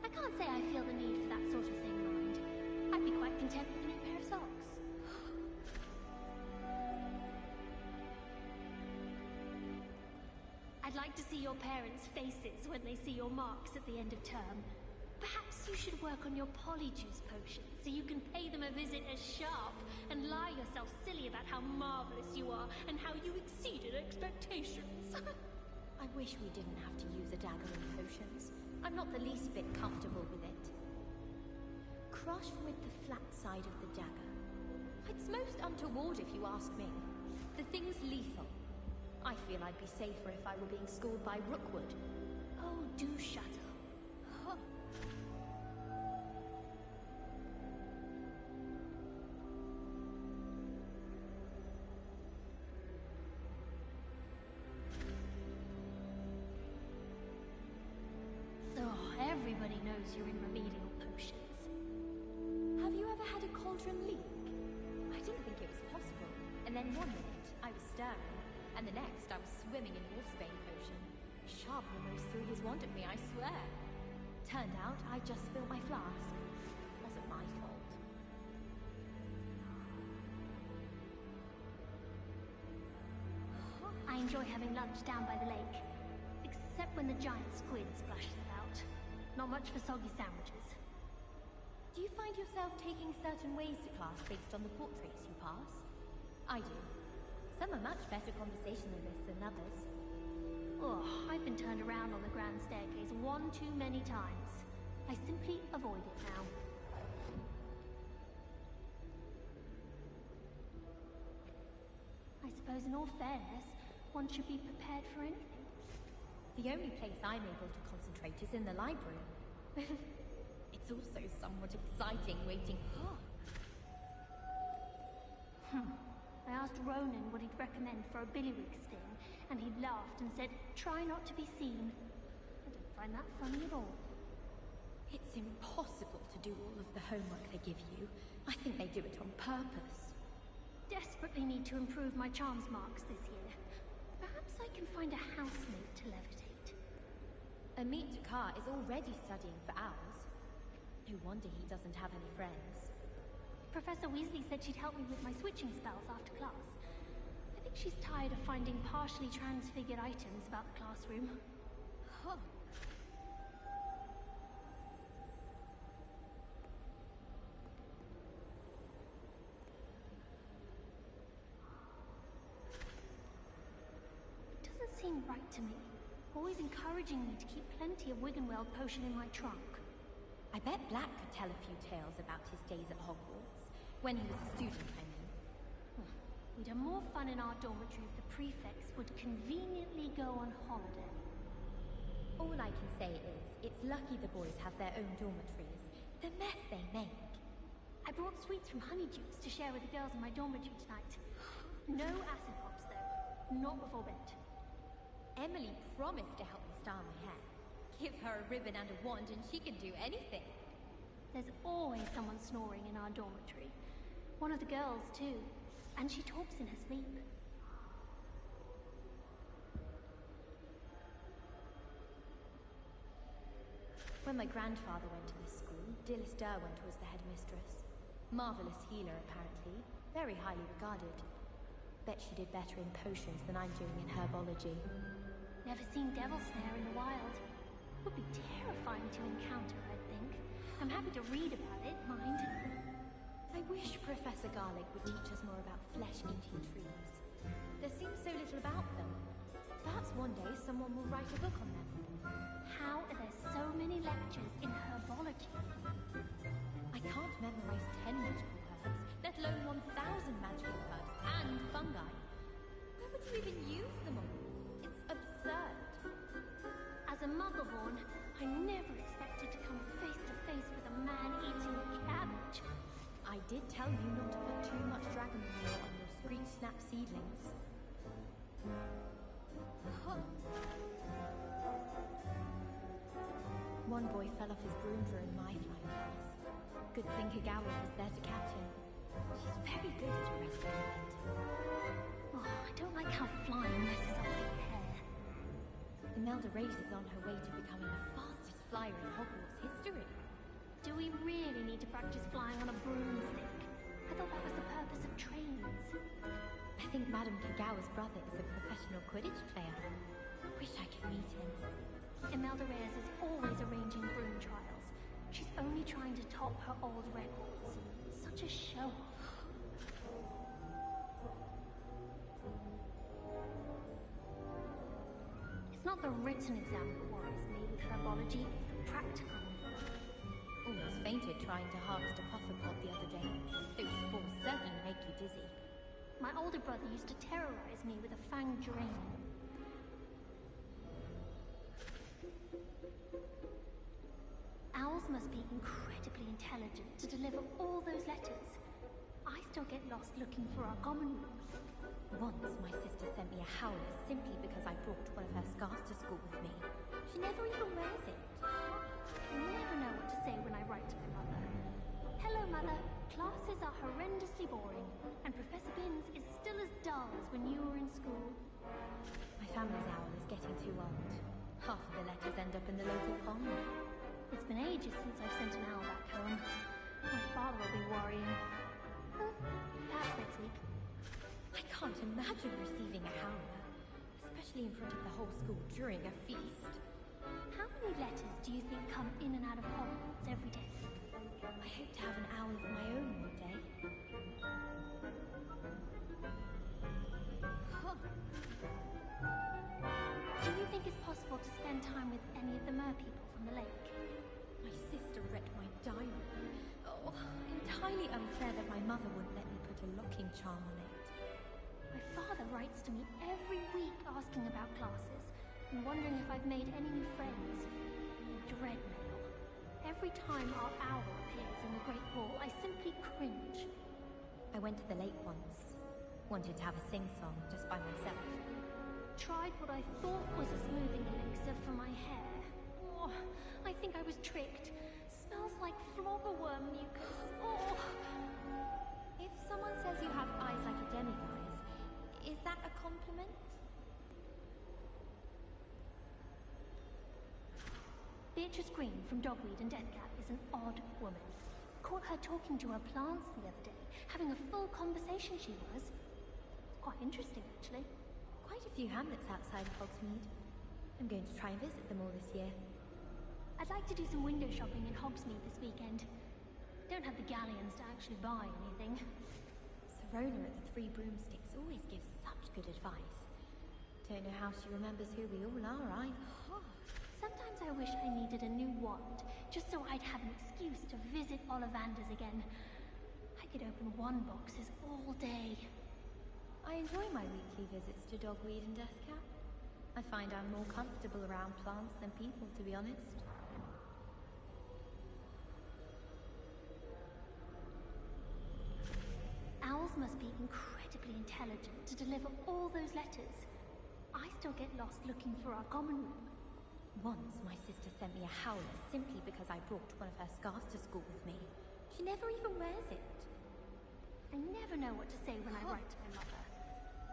I can't say I feel the need for that sort of thing, mind. I'd be quite content with a new pair of socks. I'd like to see your parents' faces when they see your marks at the end of term. Perhaps you should work on your polyjuice potion so you can pay them a visit as sharp and lie yourself silly about how marvelous you are and how you exceeded expectations. I wish we didn't have to use a dagger in potions. I'm not the least bit comfortable with it. Crush with the flat side of the dagger. It's most untoward if you ask me. The thing's lethal. I feel I'd be safer if I were being schooled by Rookwood. Oh, do shut up. Huh. Oh, everybody knows you're in remedial potions. Have you ever had a cauldron leak? I didn't think it was possible. And then one minute, I was stirring. And the next, I was swimming in wolfsbane potion. Sharp almost threw his wand at me, I swear. Turned out, I just spilled my flask. Wasn't my fault. I enjoy having lunch down by the lake. Except when the giant squid splashes about. Not much for soggy sandwiches. Do you find yourself taking certain ways to class based on the portraits you pass? I do. Some are much better conversationalists than others. Oh, I've been turned around on the grand staircase one too many times. I simply avoid it now. I suppose in all fairness, one should be prepared for anything. The only place I'm able to concentrate is in the library. It's also somewhat exciting waiting. I asked Ronan what he'd recommend for a billywig sting, and he laughed and said, "Try not to be seen." I don't find that funny at all. It's impossible to do all of the homework they give you. I think they do it on purpose. Desperately need to improve my charms marks this year. Perhaps I can find a housemate to levitate. Amit Takar is already studying for owls. No wonder he doesn't have any friends. Professor Weasley said she'd help me with my switching spells after class. I think she's tired of finding partially transfigured items about the classroom. Huh. It doesn't seem right to me. Always encouraging me to keep plenty of Wiggenweld potion in my trunk. I bet Black could tell a few tales about his days at Hogwarts. When he was a student, I mean. We'd have more fun in our dormitory if the prefects would conveniently go on holiday. All I can say is, it's lucky the boys have their own dormitories. The mess they make. I brought sweets from Honeydews to share with the girls in my dormitory tonight. No acid pops, though. Not before bed. Emily promised to help me style my hair. Give her a ribbon and a wand and she can do anything. There's always someone snoring in our dormitory. One of the girls, too. And she talks in her sleep. When my grandfather went to this school, Dilys Derwent was the headmistress. Marvelous healer, apparently. Very highly regarded. Bet she did better in potions than I'm doing in herbology. Never seen Devil Snare in the wild. Would be terrifying to encounter, I think. I'm happy to read about it, mind. I wish Professor Garlick would teach us more about flesh-eating trees. There seems so little about them. Perhaps one day someone will write a book on them. How are there so many lectures in herbology? I can't memorize 10 magical herbs, let alone 1,000 magical herbs and fungi. Where would you even use them all? It's absurd. As a Muggleborn, I never expected to come face to face with a man eating cabbage. I did tell you not to put too much dragon manure on your Screech Snap seedlings. One boy fell off his broom during my flying class. Good thing Kagawa was there to catch him. She's very good at arresting event. Oh, I don't like how flying messes up my hair. Imelda Reyes is on her way to becoming the fastest flyer in Hogwarts history. Do we really need to practice flying on a broomstick? I thought that was the purpose of trains. I think Madame Kagawa's brother is a professional Quidditch player. Wish I could meet him. Imelda Reyes is always arranging broom trials. She's only trying to top her old records. Such a show-off. It's not the written exam that worries me with herbology, it's the practical. Almost fainted trying to harvest a pufferpod the other day. Those spores certainly make you dizzy. My older brother used to terrorize me with a fanged geranium. Owls must be incredibly intelligent to deliver all those letters. I still get lost looking for our common room. Once my sister sent me a howler simply because I brought one of her scarves to school with me. She never even wears it. I never know what to say when I write to my mother. Hello, Mother. Classes are horrendously boring, and Professor Binns is still as dull as when you were in school. My family's owl is getting too old. Half of the letters end up in the local pond. It's been ages since I've sent an owl back home. My father will be worrying. Perhaps next week. I can't imagine receiving a howler. especially in front of the whole school during a feast. How many letters do you think come in and out of Hogwarts every day? I hope to have an owl of my own one day. Do you think it's possible to spend time with any of the merpeople from the lake? My sister read my diary. Oh, entirely unfair that my mother wouldn't let me put a locking charm on it. My father writes to me every week asking about classes and wondering if I've made any new friends. Dread mail. Every time our owl appears in the Great Hall, I simply cringe. I went to the lake once. Wanted to have a sing-song just by myself. Tried what I thought was a smoothing elixir for my hair. Oh, I think I was tricked. Smells like flobberworm mucus. Oh. If someone says you have eyes like a demiguise, is that a compliment? Beatrice Green from Dogweed and Deathcap is an odd woman. Caught her talking to her plants the other day, having a full conversation she was. Quite interesting, actually. Quite a few hamlets outside of Hogsmeade. I'm going to try and visit them all this year. I'd like to do some window shopping in Hogsmeade this weekend. Don't have the galleons to actually buy anything. Serona at the Three Broomsticks always gives such good advice. Don't know how she remembers who we all are either. Sometimes I wish I needed a new wand, just so I'd have an excuse to visit Ollivanders again. I could open wand boxes all day. I enjoy my weekly visits to Dogweed and Deathcap. I find I'm more comfortable around plants than people, to be honest. Owls must be incredibly intelligent to deliver all those letters. I still get lost looking for our common room. Once, my sister sent me a howler simply because I brought one of her scarves to school with me. She never even wears it. I never know what to say when I write to my mother.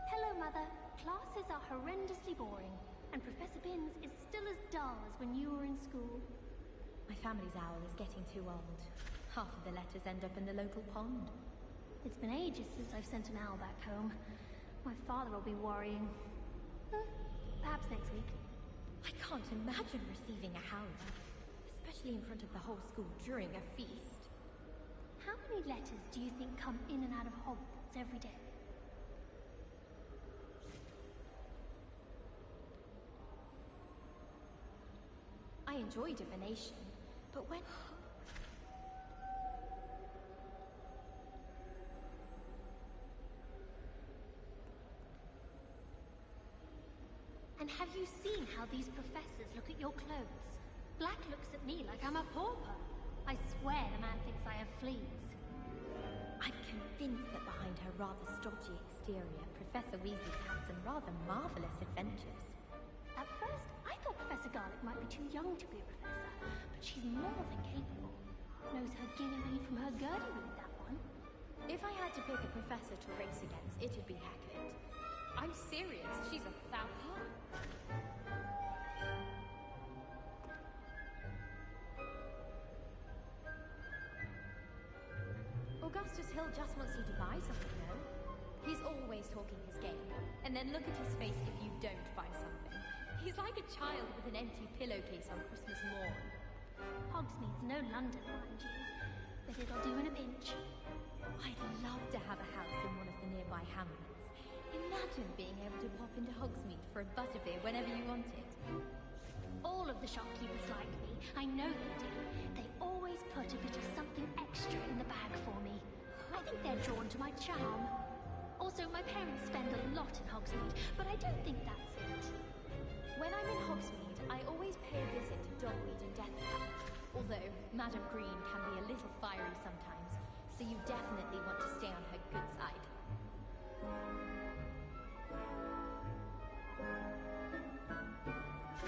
Hello, Mother. Classes are horrendously boring, and Professor Binns is still as dull as when you were in school. My family's owl is getting too old. Half of the letters end up in the local pond. It's been ages since I've sent an owl back home. My father will be worrying. Perhaps next week. I can't imagine receiving a howler, especially in front of the whole school during a feast. How many letters do you think come in and out of Hogwarts every day? I enjoy divination, but when... And have you seen how these professors look at your clothes? Black looks at me like I'm a pauper. I swear the man thinks I have fleas. I'm convinced that behind her rather stodgy exterior, Professor Weasley's had some rather marvellous adventures. At first, I thought Professor Garlick might be too young to be a professor, but she's more than capable. Knows her gillyweed from her gurdyweed, that one. If I had to pick a professor to race against, it'd be Hagrid. I'm serious, she's a thousand. Augustus Hill just wants you to buy something, though. He's always talking his game, and then look at his face if you don't buy something. He's like a child with an empty pillowcase on Christmas morn. Hogsmeade's no London, mind you, but it'll do in a pinch. I'd love to have a house in one of the nearby hamlets. Imagine being able to pop into Hogsmeade for a butterbeer whenever you wanted. All of the shopkeepers like me. I know they do. They always put a bit of something extra in the bag for me. I think they're drawn to my charm. Also, my parents spend a lot in Hogsmeade, but I don't think that's it. When I'm in Hogsmeade, I always pay a visit to Dogweed and Deathcap. Although Madam Green can be a little fiery sometimes, so you definitely want to stay on her good side.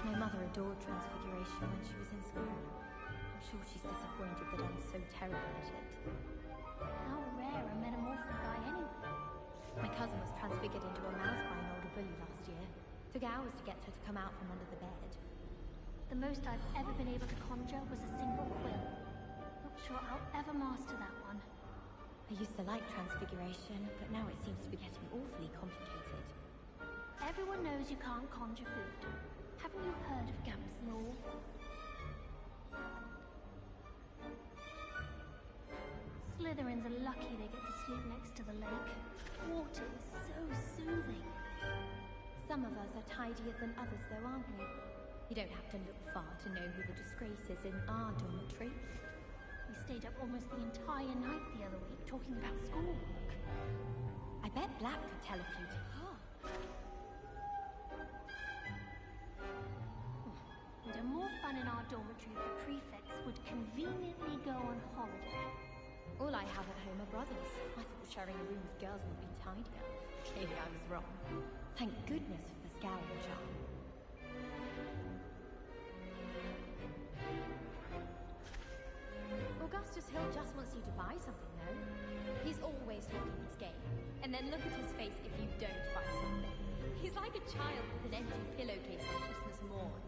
My mother adored Transfiguration when she was in school. I'm sure she's disappointed that I'm so terrible at it. How rare a metamorphic guy anyway. My cousin was transfigured into a mouse by an older bully last year. Took hours to get her to come out from under the bed. The most I've ever been able to conjure was a single quill. Not sure I'll ever master that one. I used to like Transfiguration, but now it seems to be getting awfully complicated. Everyone knows you can't conjure food. Haven't you heard of Gamp's law? Slytherins are lucky they get to sleep next to the lake. Water is so soothing. Some of us are tidier than others, though, aren't we? You don't have to look far to know who the disgrace is in our dormitory. We stayed up almost the entire night the other week talking about schoolwork. I bet Black could tell a few We'd have more fun in our dormitory if the prefects would conveniently go on holiday. All I have at home are brothers. I thought sharing a room with girls would be tidier. Clearly I was wrong. Thank goodness for the scouring charm. Augustus Hill just wants you to buy something, though. He's always talking his game. And then look at his face if you don't buy something. He's like a child with an empty pillowcase on Christmas morn.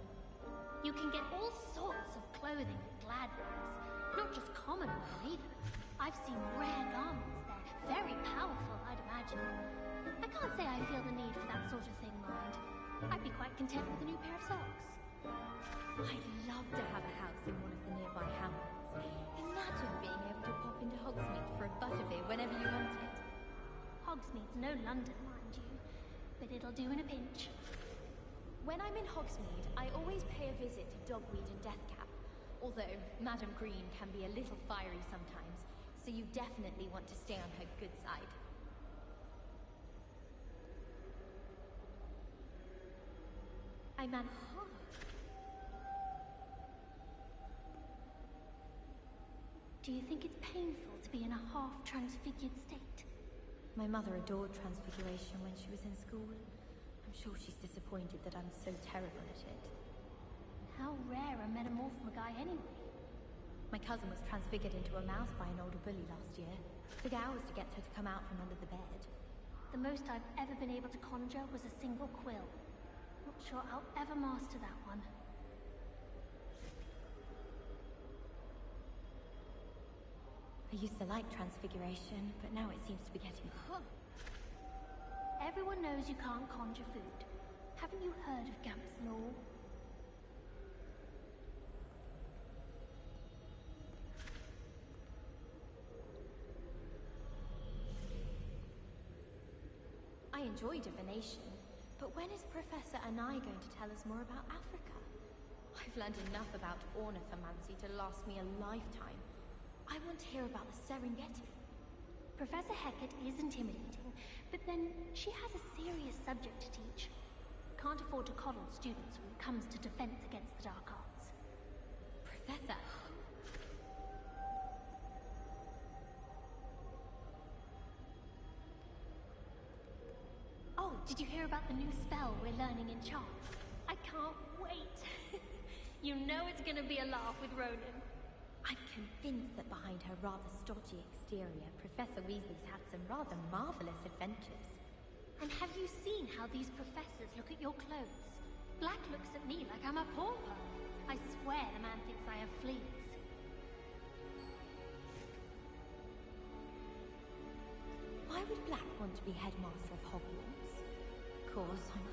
You can get all sorts of clothing at Gladwell's. Not just common wear either. I've seen rare garments there. Very powerful, I'd imagine. I can't say I feel the need for that sort of thing, mind. I'd be quite content with a new pair of socks. I'd love to have a house in one of the nearby hamlets. Imagine being able to pop into Hogsmeade for a butterbeer whenever you wanted. Hogsmeade's no London, mind you. But it'll do in a pinch. When I'm in Hogsmeade, I always pay a visit to Dogweed and Deathcap. Although Madam Green can be a little fiery sometimes, so you definitely want to stay on her good side. Do you think it's painful to be in a half-transfigured state? My mother adored Transfiguration when she was in school. I'm sure she's disappointed that I'm so terrible at it. How rare a metamorphomagi anyway? My cousin was transfigured into a mouse by an older bully last year. Took hours to get her to come out from under the bed. The most I've ever been able to conjure was a single quill. Not sure I'll ever master that one. I used to like Transfiguration, but now it seems to be getting... Everyone knows you can't conjure food. Haven't you heard of Gamp's law? I enjoy divination, but when is Professor Anai going to tell us more about Africa? I've learned enough about ornithomancy to last me a lifetime. I want to hear about the Serengeti. Professor Hecat is intimidating, but then she has a serious subject to teach. Can't afford to coddle students when it comes to defense against the dark arts. Professor! Oh, did you hear about the new spell we're learning in charms? I can't wait. You know it's gonna be a laugh with Ronan. I'm convinced that behind her rather stodgy exterior, Professor Weasley's had some rather marvelous adventures. And have you seen how these professors look at your clothes? Black looks at me like I'm a pauper. I swear the man thinks I have fleas. Why would Black want to be headmaster of Hogwarts? Of course, I'm...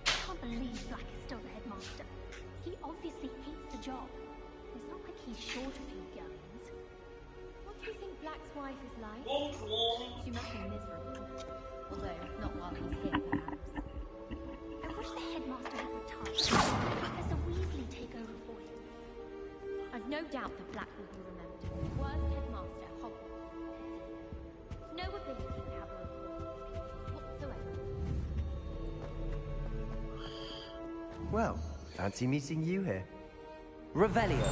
I can't believe Black is still the headmaster. He obviously hates the job. It's not like he's short a few guns. What do you think Black's wife is like? She must be miserable. Although, not while he's here, perhaps. I wish the headmaster had retired. Let Professor Weasley take over for him. I've no doubt that Black will be remembered as the worst headmaster at Hogwarts. No ability to have a report whatsoever. Well, fancy meeting you here. Revelio.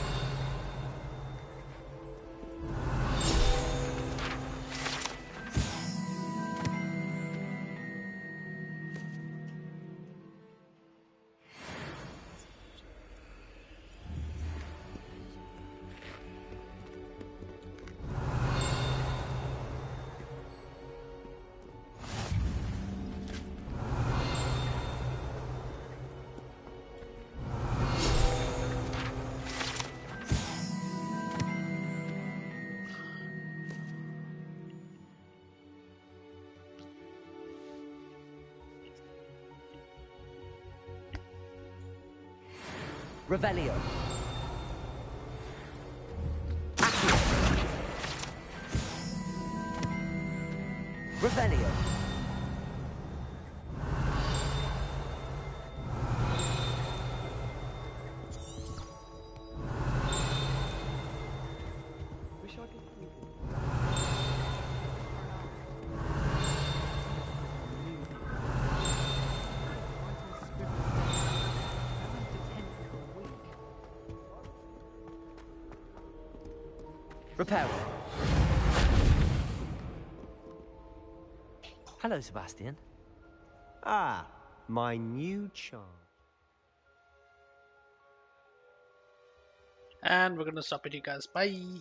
Revelio. Revelio. Repairing. Hello, Sebastian. Ah, my new charm. And we're gonna stop it, you guys. Bye.